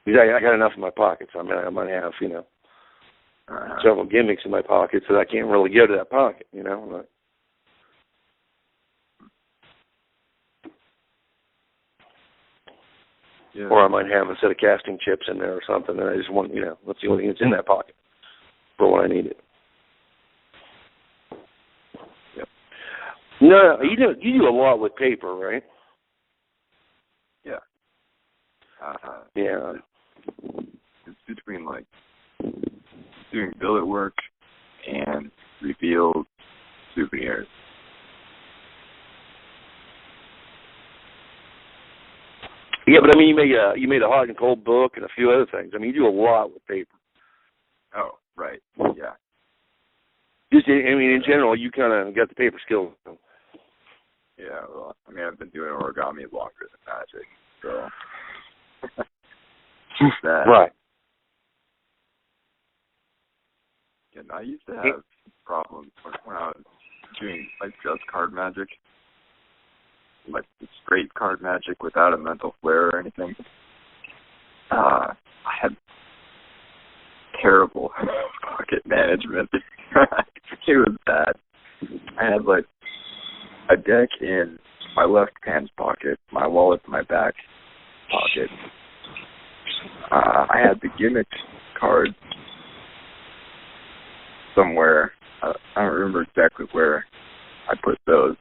Because I got enough in my pockets. I mean, I might have, several gimmicks in my pockets that I can't really go to that pocket, you know. Like, yeah. Or I might have a set of casting chips in there or something, and I just want, that's the only thing that's in that pocket for when I need it. Yep. No, you do a lot with paper, right? Yeah. Yeah. It's between like doing billet work and revealed souvenirs. Yeah, but I mean, you made a hot and cold book and a few other things. I mean, you do a lot with paper. Oh, right. Yeah. Just, in general, you kind of got the paper skills. Yeah, well, I mean, I've been doing origami longer than magic, so. That. Right. And I used to have problems when I was doing, like, just card magic. Like, straight card magic without a mental flare or anything. I had terrible pocket management. It was bad. I had, like, a deck in my left pants pocket, my wallet in my back pocket. I had the gimmick cards somewhere. I don't remember exactly where I put those.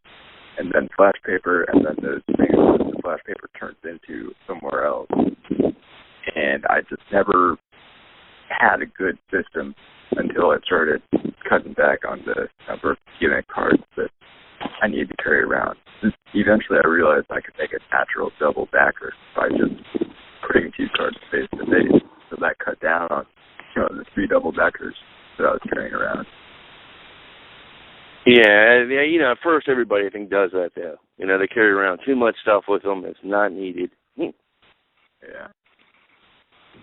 And then flash paper, and then those things that the flash paper turns into somewhere else. And I just never had a good system until I started cutting back on the number of gimmick cards that I need to carry around. Eventually I realized I could make a natural double backer by just putting 2 cards face to face. So that cut down on, the 3 double backers that I was carrying around. Yeah, at first everybody I think does that though. They carry around too much stuff with them that's not needed. Yeah.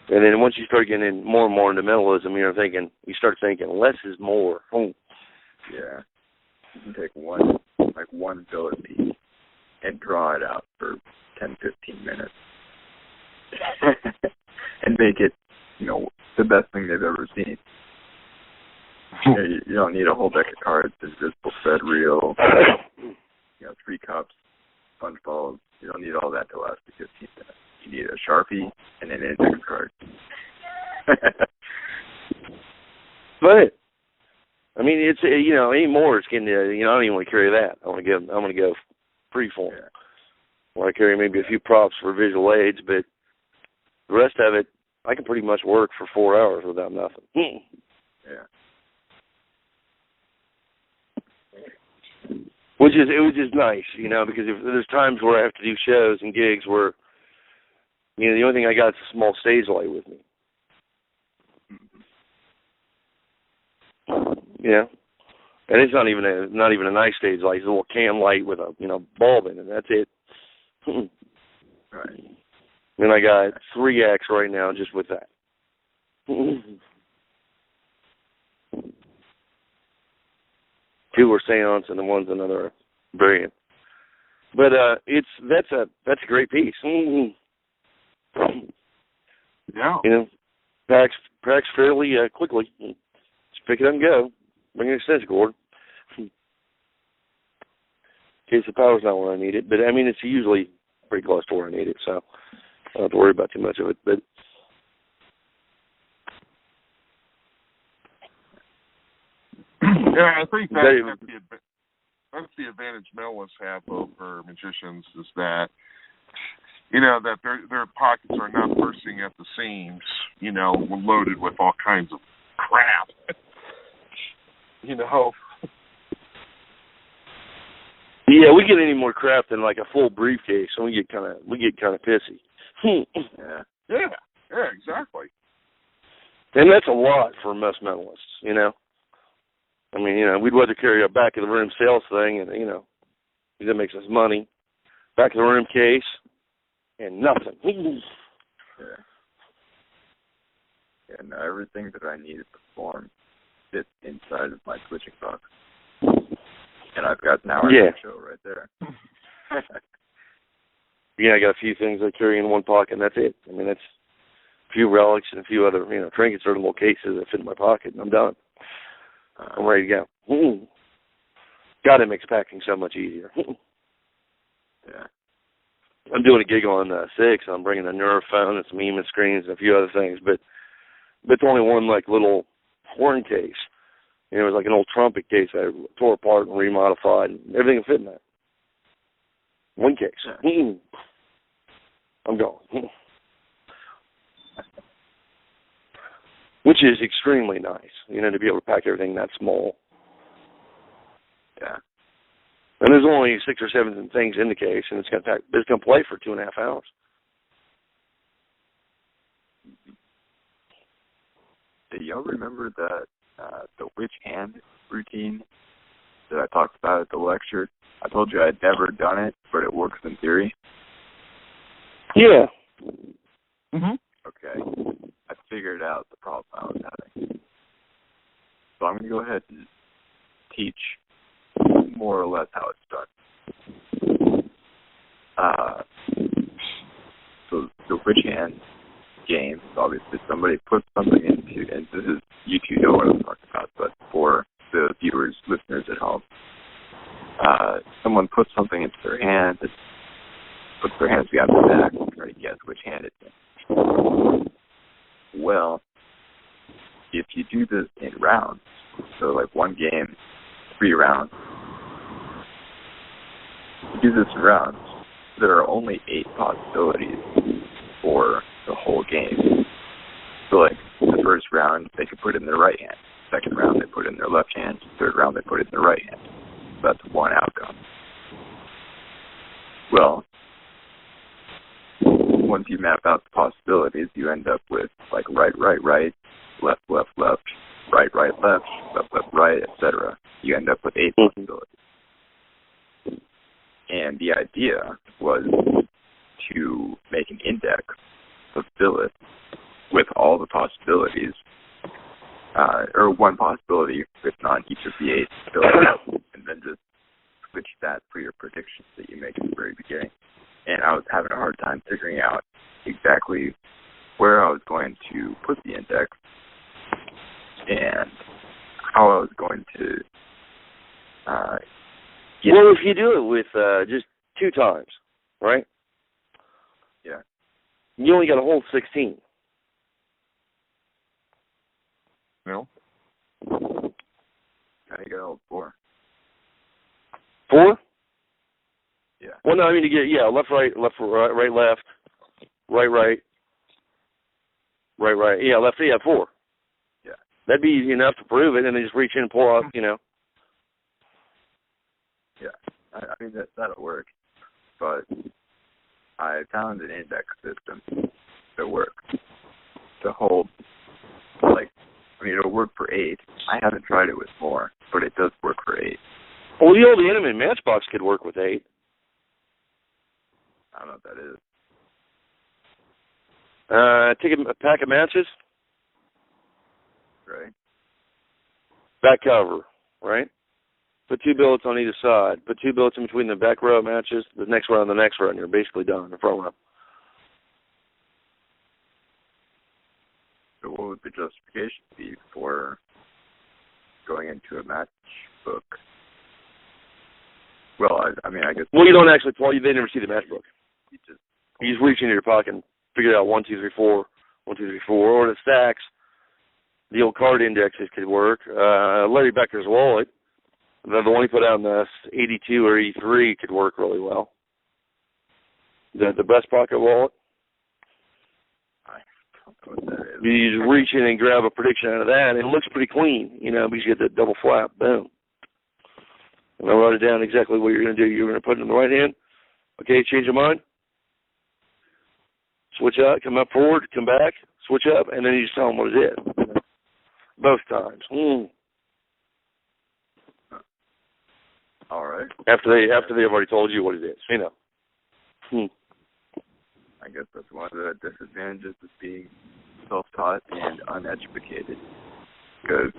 And then once you start getting in more and more into mentalism, you start thinking less is more. Yeah. You can take one billet piece and draw it out for 10, 15 minutes. And make it, the best thing they've ever seen. You don't need a whole deck of cards, invisible thread reel, 3 cups, sponge balls. You don't need all that to last you 15 minutes. You need a Sharpie and an index card. But it's anymore. It's getting I don't even want to carry that. I'm gonna go freeform. Yeah. I want to carry maybe a few props for visual aids, but the rest of it I can pretty much work for 4 hours without nothing. Yeah. Which is nice, because if there's times where I have to do shows and gigs where, the only thing I got is a small stage light with me. Yeah, and it's not even a nice stage light. It's a little cam light with a bulb in it. That's it. Right. And I got 3X right now just with that. 2 are seance and the one's another variant. But that's a great piece. Yeah. Packs fairly quickly. Just pick it up and go. Bring an extension cord. In case the power's not where I need it. But it's usually pretty close to where I need it, so I don't have to worry about too much of it. But yeah, I think that's the advantage mentalists have over magicians is that, that their pockets are not bursting at the seams, loaded with all kinds of crap. Yeah, we get any more crap than like a full briefcase, and we get kind of pissy. Yeah, exactly. And that's a lot for most mentalists, I mean, we'd rather carry a back of the room sales thing, and that makes us money. Back of the room case, and nothing. Yeah, no, everything that I need to perform fits inside of my switching box. And I've got an hour show right there. Yeah, I got a few things I carry in one pocket, and that's it. I mean, that's a few relics and a few other, trinkets or little cases that fit in my pocket, and I'm done. I'm ready to go. God, it makes packing so much easier. Yeah. I'm doing a gig on 6, and I'm bringing a Nerve phone and some EMA screens and a few other things, but it's only one, little horn case. It was like an old trumpet case I tore apart and remodified, and everything will fit in that. One case. Yeah. I'm going. Which is extremely nice, to be able to pack everything that small. Yeah. And there's only 6 or 7 things in the case, and it's going to play for 2.5 hours. Do y'all remember that the witch hand routine that I talked about at the lecture? I told you I'd never done it, but it works in theory. Yeah. Mhm. Okay. I figured out the problem I was having. So I'm going to go ahead and teach more or less how it's done. So the witch hand game, obviously somebody puts something into, and this is, you two know what I'm talking about, but for the viewers, listeners at home, someone puts something into their hand, puts their hands behind their back, and try to guess which hand it's in. Well, if you do this in rounds, so like one game, 3 rounds, if you do this in rounds, there are only 8 possibilities for the whole game. So like the first round, they could put it in their right hand. Second round, they put it in their left hand. Third round, they put it in their right hand. So that's one outcome. Well, once you map out the possibilities, you end up with like right, left, left, left, right, left, right, etc. You end up with 8 possibilities. And the idea was to make an index, fulfill it with all the possibilities, or one possibility written on each of the 8, fill it out, and then just switch that for your predictions that you make at the very beginning. And I was having a hard time figuring out exactly where I was going to put the index and how I was going to get Well, if you do it with just 2 times, right? Yeah. You only got a whole 16. No. How you got a whole 4? 4? Yeah. Well, no, I mean, you get, left, right, left, right, left, right, yeah, left, 4. Yeah. That'd be easy enough to prove it, and then just reach in and pull up, Yeah. I mean, that'll work. But I found an index system that works to hold, it'll work for 8. I haven't tried it with more, but it does work for 8. Well, the old Intimate Matchbox could work with 8. I don't know what that is. Take a pack of matches. Right. Back cover, right? Put 2 billets on either side. Put 2 billets in between the back row of matches, the next row and the next row, and you're basically done, the front row. So what would the justification be for going into a match book? Well, I mean, I guess... Well, you don't actually play. They never see the match book. You just reach into your pocket and figure out 1, 2, 3, 4, 1, 2, 3, 4, or the stacks. The old card indexes could work. Larry Becker's wallet, the one he put out in the 82 or 83, could work really well. The breast pocket wallet. I don't know what that is. You just reach in and grab a prediction out of that, and it looks pretty clean, because you get that double flap. Boom. And I'll write it down exactly what you're going to do. You're going to put it in the right hand. Okay, change your mind. Switch out, come up forward, come back, switch up, and then you just tell them what it is. Both times. All right. After they've already told you what it is, I guess that's one of the disadvantages of being self-taught and uneducated. Because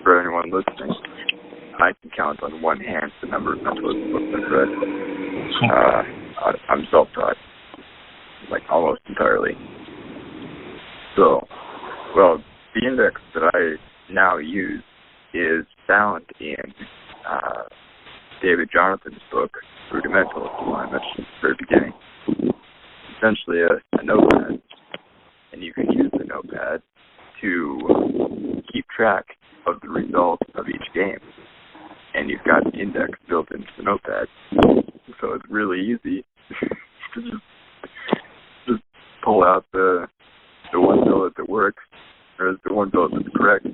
for anyone listening, I can count on one hand the number of mentalist books I've read. I'm self-taught, like almost entirely. So, well, the index that I now use is found in David Jonathan's book, Rudimental, the one I mentioned at the very beginning. Essentially a notepad, and you can use the notepad to keep track of the results of each game. And you've got an index built into the notepad, so it's really easy to just pull out the one billet that works, or the one billet that's correct,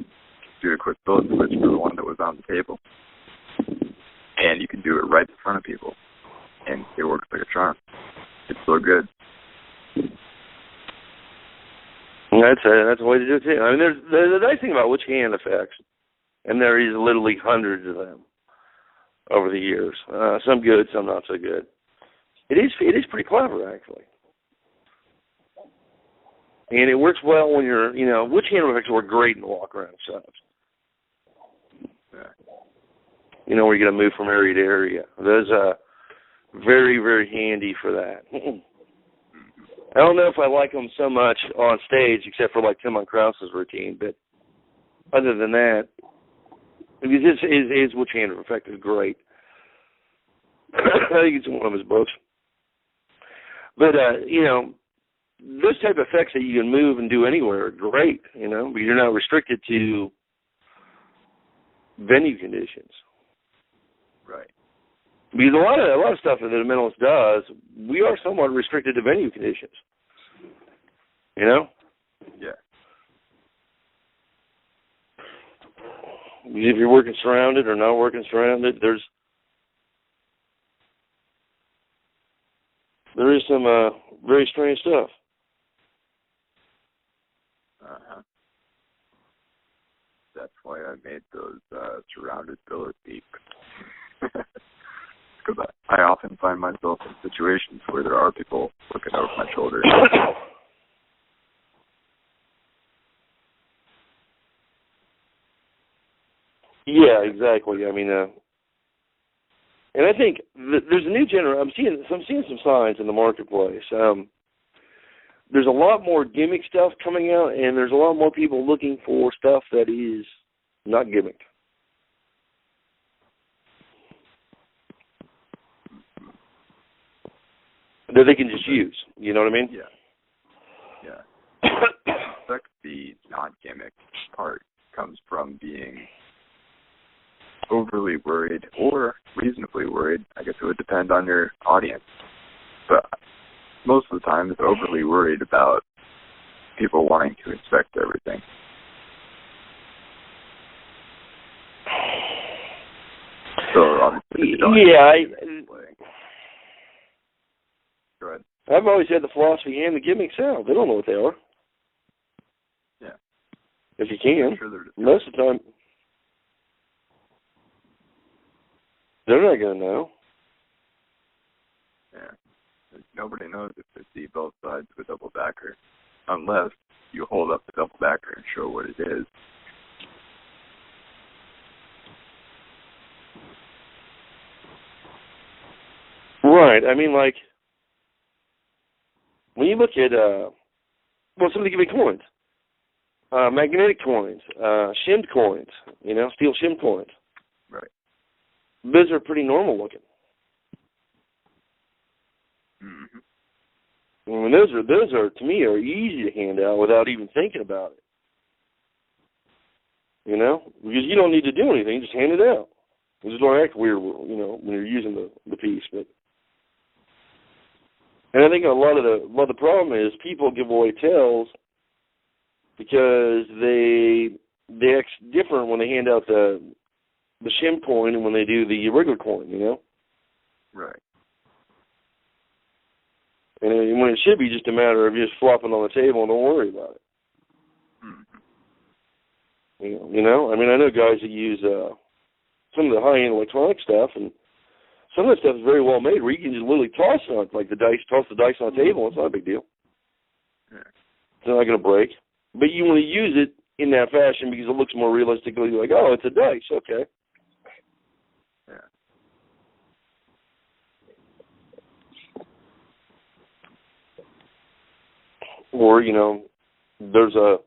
do a quick billet switch for the one that was on the table. And you can do it right in front of people. And it works like a charm. It's so good. That's a way to do it, too. I mean, there's the nice thing about which hand effects, and there is literally hundreds of them over the years. Some good, some not so good. It is pretty clever, actually. And it works well when you're, which hand effects work great in the walk-around setups. Yeah. Where you're going to move from area to area. Those are very, very handy for that. I don't know if I like them so much on stage, except for like Tim on Krause's routine, but other than that, his which hand effect is great. I think it's in one of his books. But, those type of effects that you can move and do anywhere are great, but you're not restricted to venue conditions. Right. Because a lot of stuff that the mentalist does, we are somewhat restricted to venue conditions. Yeah. If you're working surrounded or not working surrounded, there is some very strange stuff. That's why I made those surrounded billet beaks. Because I often find myself in situations where there are people looking over my shoulder. Yeah, exactly. I mean, and I think there's a new generation. I'm seeing some signs in the marketplace. There's a lot more gimmick stuff coming out, and there's a lot more people looking for stuff that is not gimmicked. That they can just use. You know what I mean? Yeah. The non-gimmick part comes from being overly worried or reasonably worried. I guess it would depend on your audience. But most of the time, it's overly worried about people wanting to inspect everything. So obviously, Go ahead. I've always had the philosophy and the gimmicks out. They don't know what they are. Yeah. If you can. Sure, most of the time, they're not going to know. Yeah. Nobody knows if they see both sides of a double backer, unless you hold up the double backer and show what it is. Right. I mean, like, when you look at, somebody give me coins. Magnetic coins, shimmed coins, steel shimmed coins. Right. Those are pretty normal looking. Mm-hmm. I mean, those are to me are easy to hand out without even thinking about it. You know, because you don't need to do anything, just hand it out. It just don't act weird, you know, when you're using the piece. But and I think a lot of the problem is people give away tails because they act different when they hand out the shim coin and when they do the regular coin, you know. Right. And when it should be just a matter of just flopping on the table and don't worry about it. Mm-hmm. You know, I mean, I know guys that use some of the high-end electronic stuff, and some of that stuff is very well made, where you can just literally toss it on, like toss the dice on the table. It's not a big deal. Yeah. It's not going to break. But you want to use it in that fashion because it looks more realistically like, oh, it's a dice, okay. Yeah. Or, you know, there's a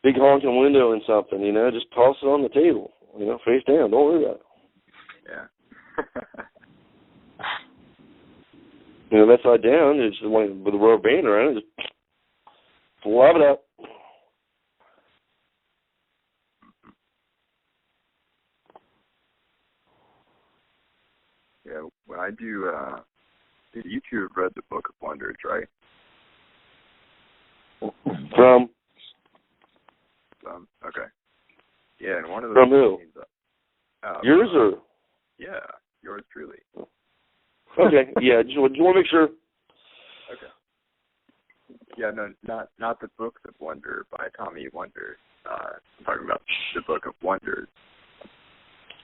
big honking window in something, you know, just toss it on the table, you know, face down. Don't worry about it. Yeah. You know, that side down, it's like with a rubber band around it, just flop it up. Yeah, when I do, you two have read the Book of Wonders, right? From? Okay. Yeah, and one of the From who? Yours or? Yeah, yours truly. Okay, yeah, just want to make sure. Okay. Yeah, no, not the Books of Wonder by Tommy Wonder. I'm talking about the Book of Wonders.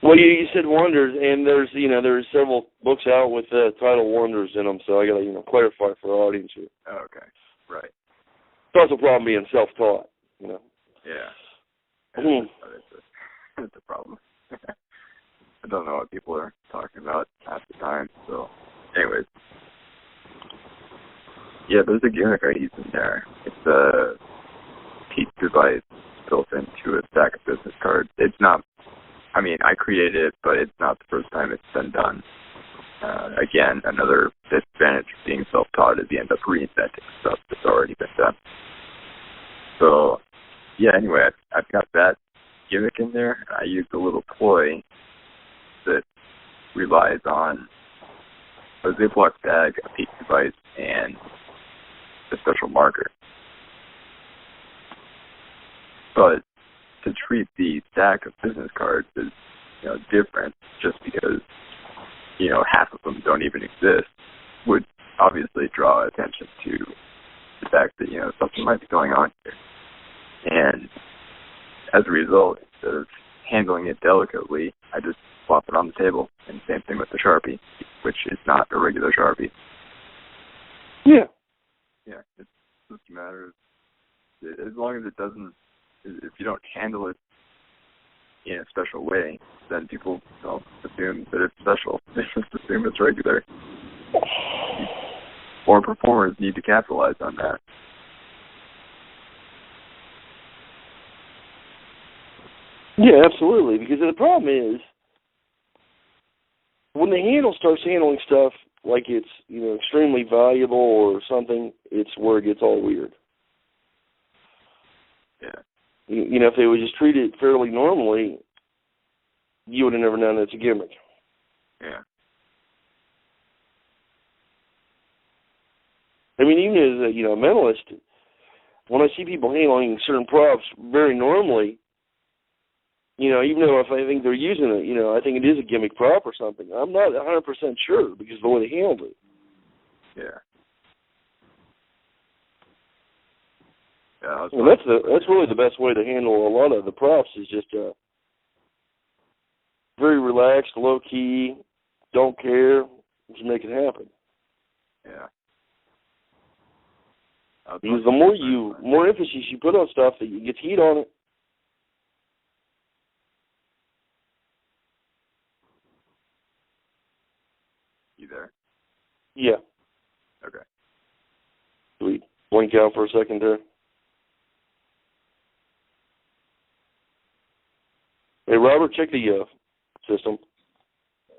Well, you said Wonders, and there's several books out with the title Wonders in them, so I got to clarify for our audience here. Oh, okay, right. It's also a problem being self-taught, you know. Yeah. Mm. It's a problem. I don't know what people are talking about half the time. So, anyways, yeah, there's a gimmick I use in there. It's a piece device built into a stack of business cards. It's not. I mean, I created it, but it's not the first time it's been done. Again, another disadvantage of being self-taught is you end up reinventing stuff that's already been done. So, yeah, anyway, I've got that gimmick in there. I use a little toy that relies on a Ziploc bag, a peak device, and a special marker. But to treat the stack of business cards as, different just because, half of them don't even exist would obviously draw attention to the fact that, something might be going on here. And as a result, instead of handling it delicately, I just flop it on the table. And same thing with the Sharpie, which is not a regular Sharpie. Yeah. Yeah, it's just a matter of, as long as it doesn't, if you don't handle it in a special way, then people don't assume that it's special. They just assume it's regular. More performers need to capitalize on that. Yeah, absolutely. Because the problem is, when the handle starts handling stuff like it's, extremely valuable or something, it's where it gets all weird. Yeah. If they would just treat it fairly normally, you would have never known it's a gimmick. Yeah. I mean, even as a mentalist, when I see people handling certain props very normally, even though if I think they're using it, I think it is a gimmick prop or something. I'm not 100% sure because of the way they handled it. Yeah. Yeah, Well, that's really the best way to handle a lot of the props is just very relaxed, low key, don't care, just make it happen. Yeah. Because the more emphasis you put on stuff, that you get heat on it. You there? Yeah. Okay. Do we blink out for a second there? Hey, Robert, check the system.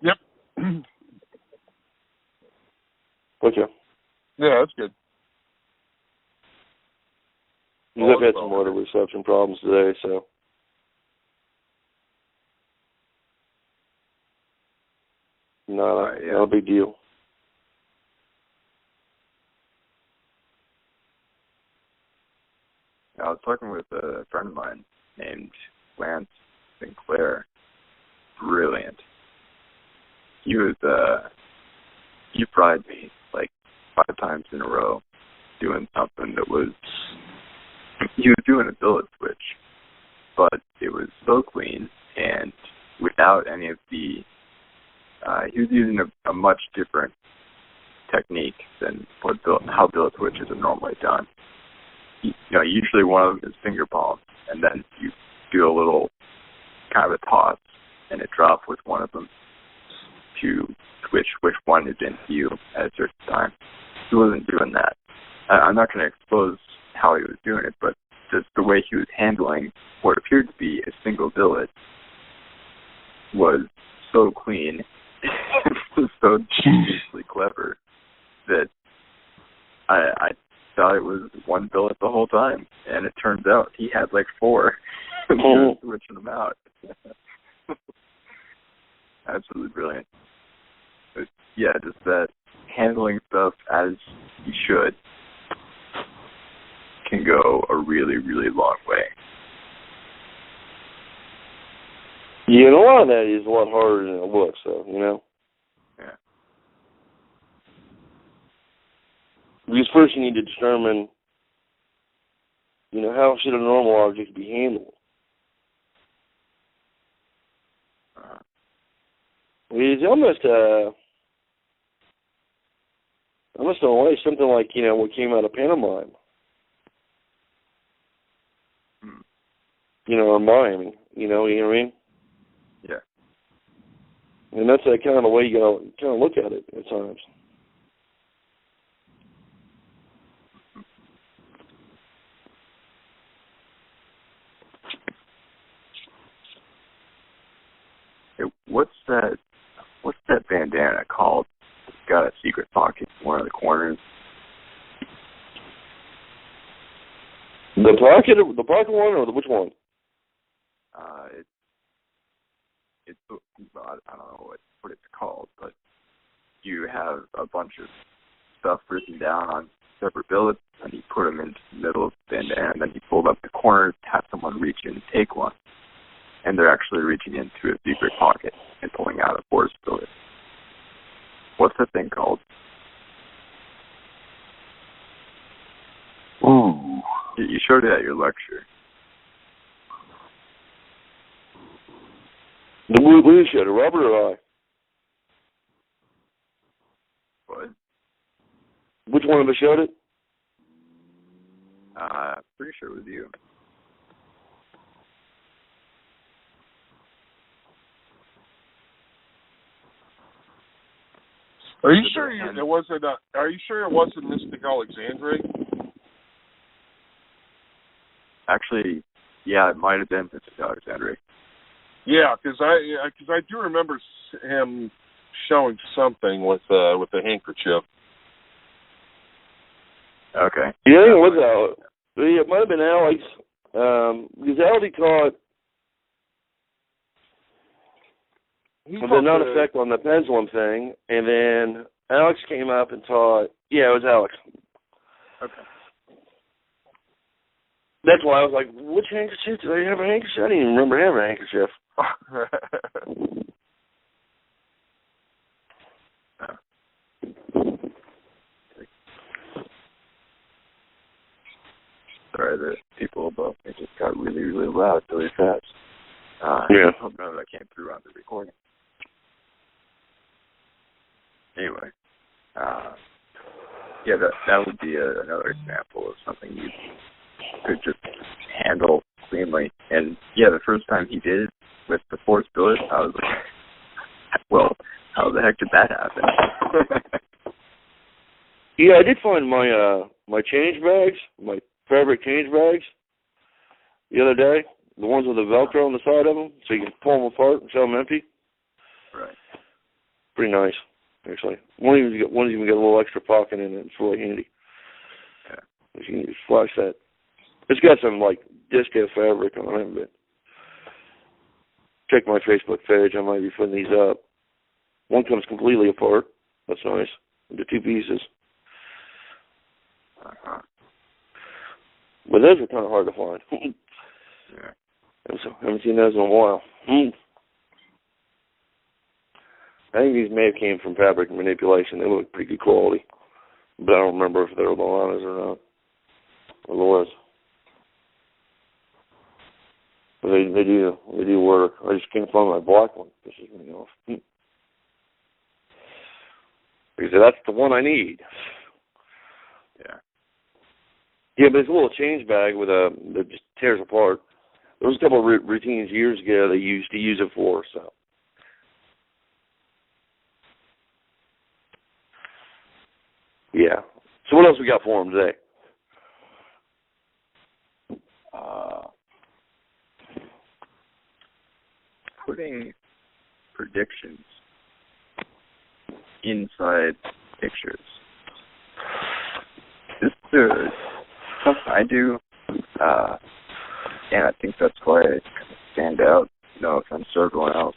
Yep. Okay. Yeah, that's good. I've had some water reception problems today, so. Not a big deal. I was talking with a friend of mine named Lance Sinclair. Brilliant. He was, he fried me like 5 times in a row doing something that was, he was doing a billet switch, but it was so clean and without any of the, he was using a much different technique than how billet switches are normally done. Usually one of them is finger palm, and then you do a little kind of a toss, and it drops with one of them to switch which one is in view at a certain time. He wasn't doing that. I'm not going to expose how he was doing it, but just the way he was handling what appeared to be a single billet was so clean, so geniusly clever that I thought it was one billet the whole time, and it turns out he had like 4 and he was switching them out. Absolutely brilliant. But yeah, just that handling stuff as you should can go a really, really long way. Yeah, and a lot of that is a lot harder than it looks, though, Yeah. Because first you need to determine, how should a normal object be handled? It's almost in a way something like, what came out of pantomime. Or miming, you know what I mean? Yeah. And that's kind of the way you gotta kind of look at it at times. Hey, what's that bandana called? It's got a secret pocket in one of the corners. The pocket one, or which one? It's I don't know what it's called, but you have a bunch of stuff written down on separate billets, and you put them into the middle of the bandana, and then you fold up the corners, have someone reach in and take one, and they're actually reaching into a secret pocket and pulling out a force billet. What's that thing called? Ooh. You showed it at your lecture. The blue showed it, Robert or I? What? Which one of us showed it? Pretty sure it was you. Are you sure it wasn't? Are you sure it wasn't Mystic Alexandre? Actually, yeah, it might have been Mystic Alexandre. Yeah, because I do remember him showing something with a handkerchief. Okay. Yeah, it was Alex. It might have been Alex, because Aldi caught the non-effect on the pendulum thing, and then Alex came up and taught. Yeah, it was Alex. Okay. That's why I was like, which handkerchief? Did I have a handkerchief? I didn't even remember having a handkerchief. Sorry, the people above me just got really, really loud really fast. Yeah. I hope none of that came through on the recording. Anyway, yeah, that would be another example of something you could just handle cleanly. And yeah, the first time he did it with the force billet, I was like, well, how the heck did that happen? Yeah, I did find my change bags, my fabric change bags, the other day. The ones with the Velcro on the side of them, so you can pull them apart and show them empty. Right. Pretty nice. actually. One's even got a little extra pocket in it. It's really handy. Yeah. You can just flash that. It's got some, like, disco fabric on it, but check my Facebook page. I might be putting these up. One comes completely apart. That's nice. Into 2 pieces. Uh-huh. But those are kind of hard to find. Yeah. Haven't seen those in a while. I think these may have came from fabric manipulation. They look pretty good quality. But I don't remember if they were Lolanas or not. Or Laura's. But they do work. I just can't find my black one. This is me off. Because that's the one I need. Yeah. Yeah, but it's a little change bag with that just tears apart. There was a couple of routines years ago they used to use it for, so. Yeah. So what else we got for them today? Putting predictions inside pictures. This is something I do, and I think that's why I kind of stand out. No offense to everyone else.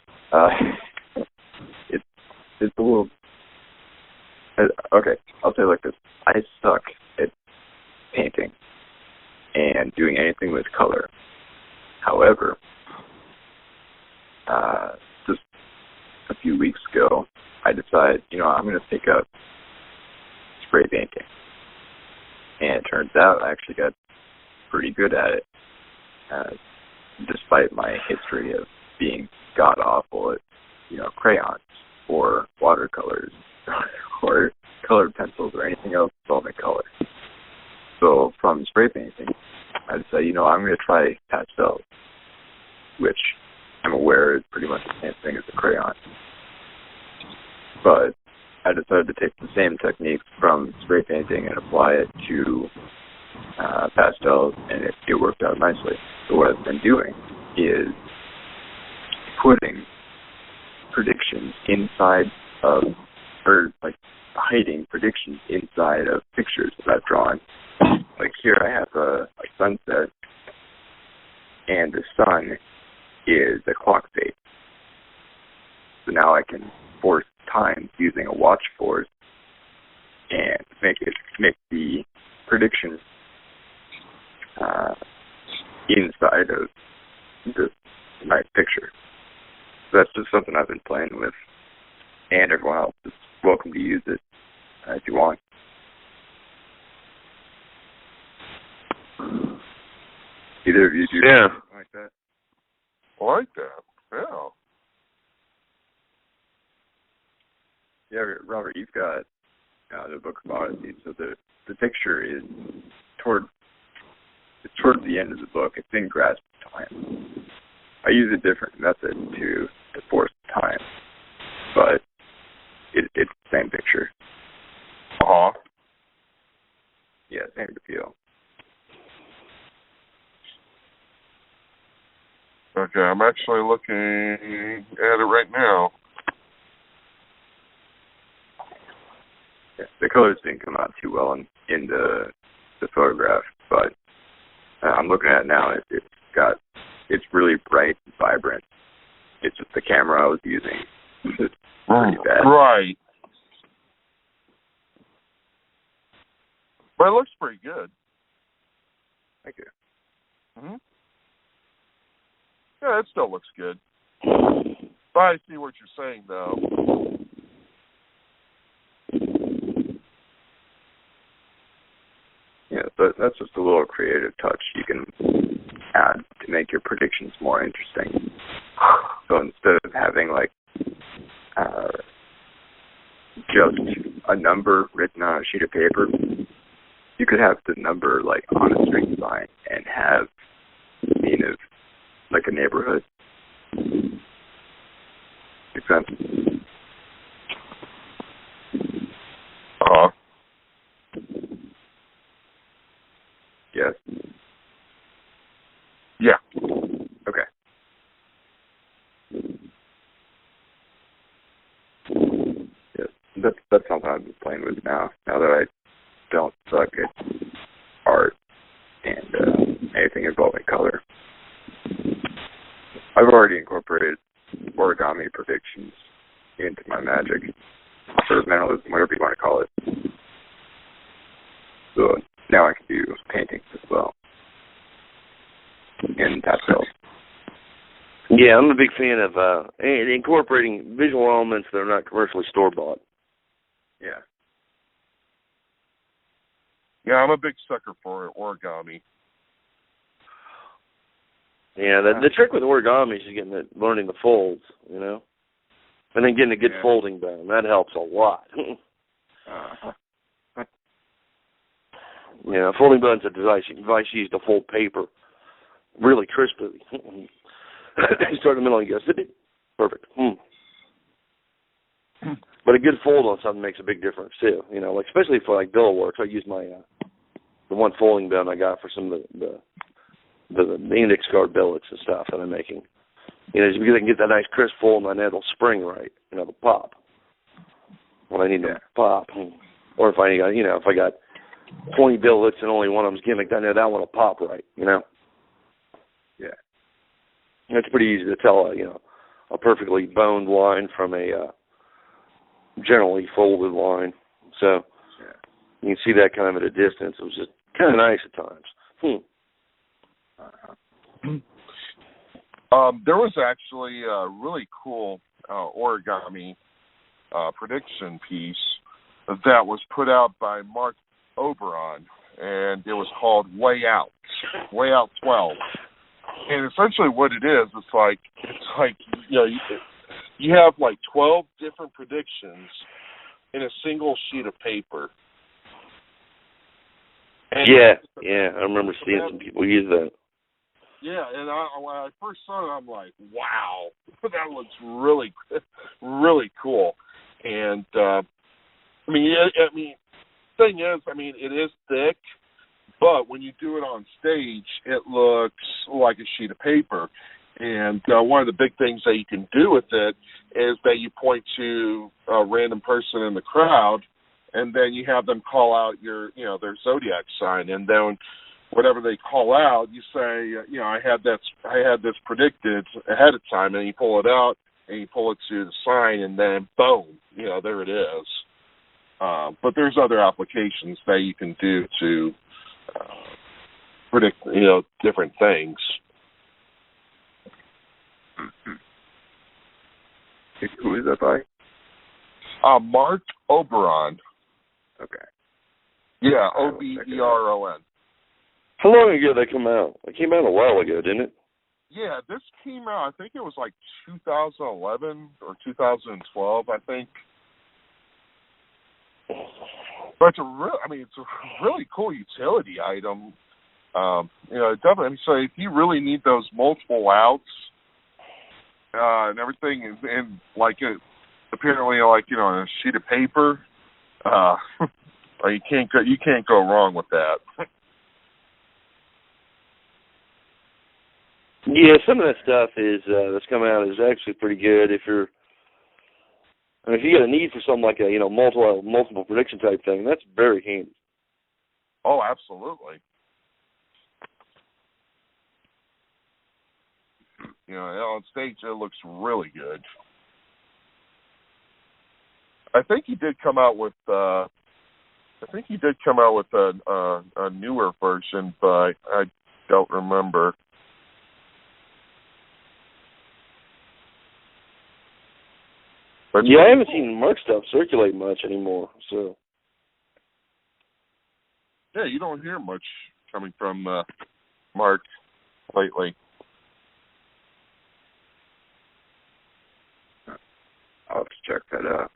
It's a little. Okay, I'll say it like this. I suck at painting and doing anything with color. However, just a few weeks ago, I decided, I'm going to pick up spray painting. And it turns out I actually got pretty good at it, despite my history of being god-awful at, crayons or watercolors or colored pencils or anything else solvent color. So from spray painting, I decided, I'm going to try pastels, which I'm aware is pretty much the same thing as a crayon. But I decided to take the same techniques from spray painting and apply it to pastels, and it worked out nicely. So what I've been doing is putting predictions inside of, or like hiding predictions inside of pictures that I've drawn. Like here I have a sunset, and the sun is a clock face. So now I can force time using a watch force and make the prediction inside of this nice picture. So that's just something I've been playing with, and everyone else is welcome to use it if you want. Either of you do something like that? I like that. Yeah. Yeah, Robert, you've got the Book of Odyssey, so the picture is towards the end of the book. It's in grasp time. I use a different method to force time, but it's the same picture. Uh-huh. Yeah, same feel. Okay, I'm actually looking at it right now. Yeah, the colors didn't come out too well in the photograph, but I'm looking at it now. It's really bright and vibrant. It's just the camera I was using. It's pretty bad. Right. But it looks pretty good. Thank you. Mm-hmm. Yeah, it still looks good. But I see what you're saying, though. Yeah, but that's just a little creative touch you can add to make your predictions more interesting. So instead of having just a number written on a sheet of paper, you could have the number on a string sign and have the mean of a neighborhood. Make sense? Uh-huh. Yes. Yeah. Okay. Yes. playing with now. Now that I don't suck at art and anything involving color, I've already incorporated origami predictions into my magic, or mentalism, whatever you want to call it. So now I can do paintings as well. And that's all. Yeah, I'm a big fan of incorporating visual elements that are not commercially store-bought. Yeah. Yeah, I'm a big sucker for origami. Yeah, the trick with origami is learning the folds, you know, and then getting a good folding down. That helps a lot. Yeah, folding button's a device used to fold paper really crisply. You start in the middle and you go, perfect. But a good fold on something makes a big difference too. You know, like especially for like billet work. I use my the one folding button I got for some of the index card billets and stuff that I'm making. You know, just because I can get that nice crisp fold and it'll spring right. You know, it'll pop when I need to pop. Or if I got 20 billets and only one of them's gimmicked, I know that one will pop right. You know. Yeah. It's pretty easy to tell a perfectly boned line from a generally folded line. So you can see that kind of at a distance. It was just kind of nice at times. There was actually a really cool origami prediction piece that was put out by Mark Oberon, and it was called Way Out 12. And essentially what it is, it's like you have like 12 different predictions in a single sheet of paper. And I remember seeing some people use that. Yeah, and when I first saw it, I'm like, wow, that looks really, really cool. And thing is, it is thick, but when you do it on stage, it looks like a sheet of paper. And one of the big things that you can do with it is that you point to a random person in the crowd, and then you have them call out their zodiac sign, and then whatever they call out, you say, I had this predicted ahead of time, and you pull it out and you pull it to the sign, and then boom, there it is. But there's other applications that you can do to predict, different things. Who is that by? Mark Oberon. Okay. Yeah, Oberon. How long ago did that come out? It came out a while ago, didn't it? Yeah, this came out, I think it was like 2011 or 2012, I think. But it's a really cool utility item. Definitely. So if you really need those multiple outs and everything, and like apparently, on a sheet of paper, you can't go wrong with that. Yeah, some of that stuff that's come out is actually pretty good. If you got a need for something like a multiple prediction type thing, that's very handy. Oh, absolutely. On stage it looks really good. I think he did come out with a newer version, but I don't remember. But I haven't seen Mark stuff circulate much anymore. So yeah, you don't hear much coming from Mark lately. I'll have to check that out.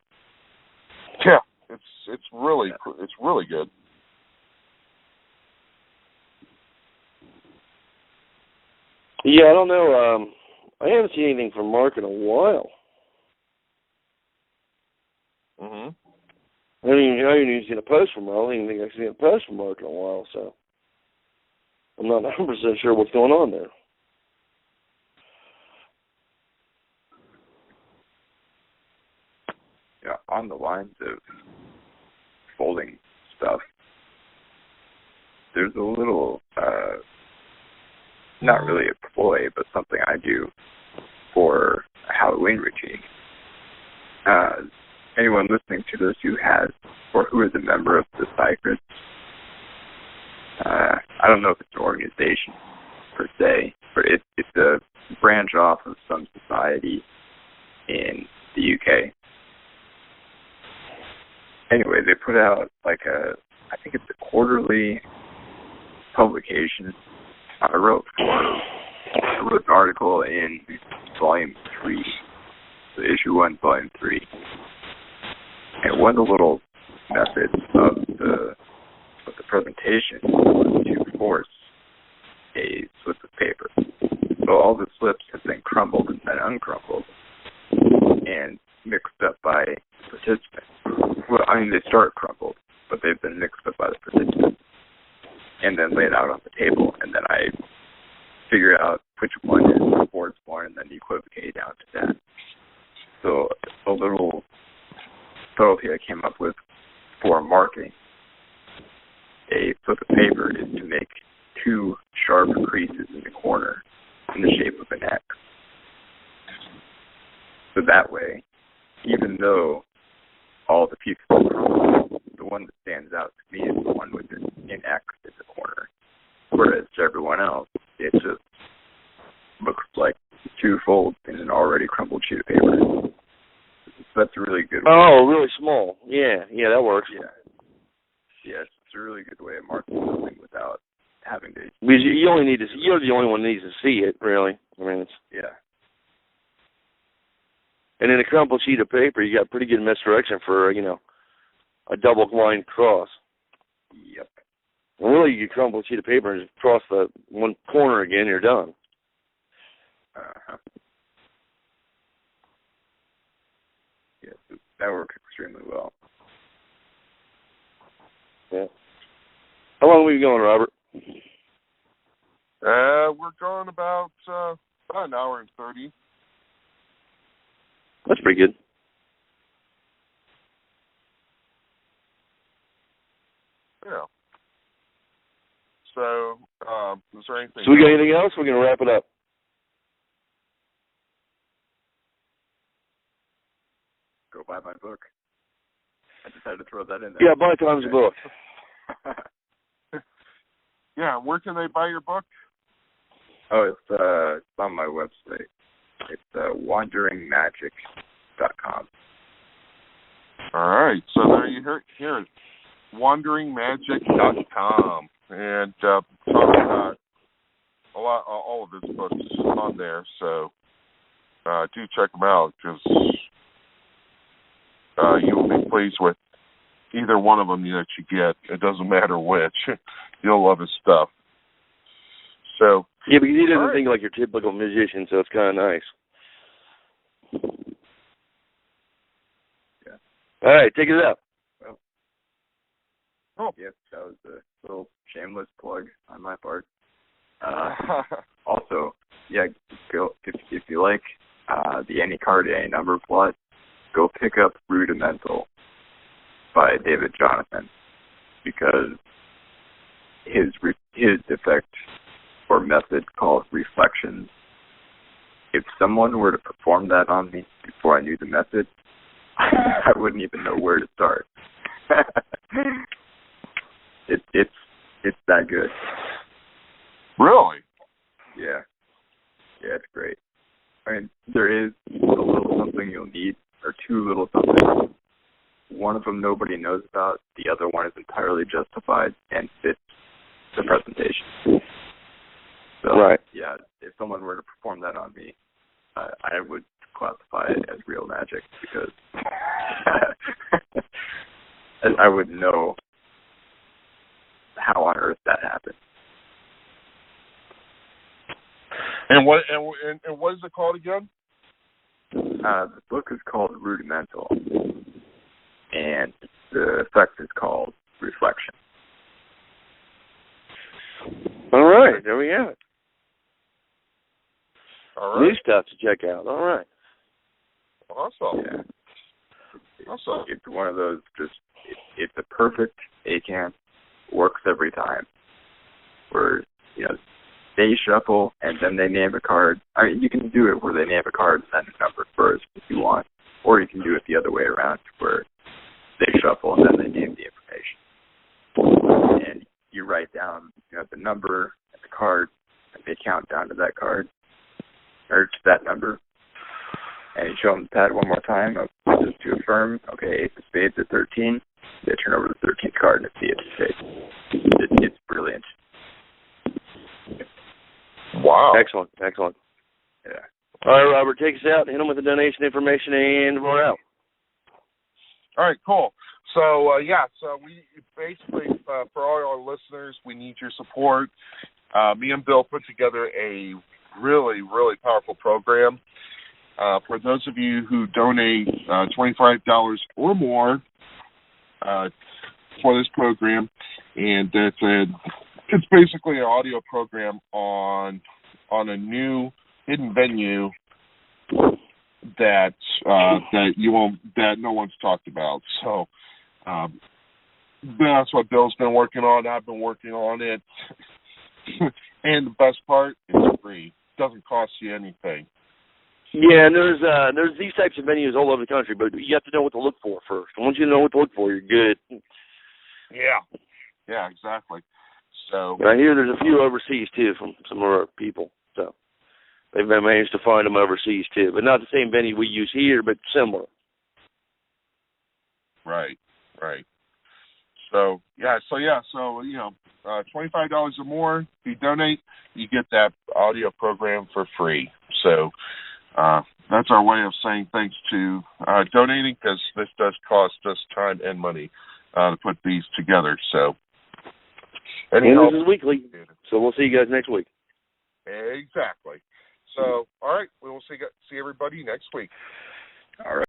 Yeah, it's really good. Yeah, I don't know. I haven't seen anything from Mark in a while. Mhm. I haven't even seen a post from Mark. I don't even think I've seen a post from Mark in a while. So I'm not 100% sure what's going on there. Yeah, on the lines of not really a ploy, but something I do for a Halloween routine. Anyone listening to this who has or who is a member of the Cypress, I don't know if it's an organization per se, but it's a branch off of some society in the UK. Anyway, they put out I think it's a quarterly publication. I wrote an article in Volume 3, so Issue 1, Volume 3. And one of the little methods of the presentation was to force a slip of paper. So all the slips have been crumbled and then uncrumbled and mixed up by the participants. Well, I mean, they start crumbled, but they've been mixed up by the participants and then laid out on the table. And then I figure out which one is the fourth one and then equivocate down to that. So a little subtlety I came up with for marking a slip of paper is to make 2 sharp creases in the corner in the shape of an X. So that way, even though all the pieces are crumbled, the one that stands out to me is the one with an X in the corner. Whereas to everyone else, it just looks like 2 folds in an already crumbled sheet of paper. That's a really good way. Oh, really small. Yeah, that works. Yeah, it's a really good way of marking something without having to. Because you're the only one that needs to see it, really. I mean, it's. Yeah. And in a crumpled sheet of paper, you got pretty good misdirection for, a double line cross. Yep. And really, you crumple a sheet of paper and just cross the one corner again, you're done. Uh-huh. Yes, that works extremely well. Yeah. How long have we been going, Robert? We're going about an hour and 30. That's pretty good. Yeah. So, is there anything? So we got anything else? We're going to wrap it up. Go buy my book. I just had to throw that in there. Yeah, buy Tom's book. Yeah, where can they buy your book? Oh, it's on my website. It's wanderingmagic.com. All right, so there you hear it. wanderingmagic.com. And Tom's got all of his books on there, so do check them out, because you will be pleased with either one of them that you get. It doesn't matter which. You'll love his stuff. So yeah, because he doesn't think like your typical musician, so it's kind of nice. Yeah. All right, take it up. Well, yep, that was a little shameless plug on my part. Also, yeah, go if you like the any card, any number plot, go pick up Rudimental by David Jonathan, because his effect or method called Reflections, if someone were to perform that on me before I knew the method, I wouldn't even know where to start. It's that good. really? Yeah, it's great. I mean, there is a little something you'll need, or 2 little somethings. One of them nobody knows about. The other one is entirely justified and fits the presentation. So, right. Yeah, if someone were to perform that on me, I would classify it as real magic, because I would know how on earth that happened. And what is it called again? The book is called Rudimental, and the effect is called Reflection. All right, there we have it. All right. New stuff to check out. All right. Awesome. Yeah. Awesome. It's one of those, it's a perfect ACAM, works every time. Where, they shuffle, and then they name a card. I mean, you can do it where they name a card and send a number first if you want, or you can do it the other way around where they shuffle and then they name the information. And you write down, the number and the card, and they count down to that card, or to that number. And you show them the pad one more time, just to affirm, okay, ace of spades at 13. They turn over the 13th card and it's the ace of spades. It's brilliant. Wow. Excellent. Yeah. All right, Robert, take us out. Hit them with the donation information, and we're out. All right, cool. So, so we basically, for all our listeners, we need your support. Me and Bill put together a really, really powerful program. For those of you who donate $25 or more for this program, and it's basically an audio program on a new hidden venue that no one's talked about. So that's what Bill's been working on. I've been working on it, and the best part, it's free. It doesn't cost you anything. Yeah, and there's these types of venues all over the country, but you have to know what to look for first. And once you know what to look for, you're good. Yeah, exactly. So I hear there's a few overseas too from some of our people. So they've managed to find them overseas too, but not the same venue we use here, but similar. Right. So $25 or more. If you donate, you get that audio program for free. So that's our way of saying thanks to donating, because this does cost us time and money to put these together. So, and this is weekly, so we'll see you guys next week. Exactly. So, all right, we will see everybody next week. All right.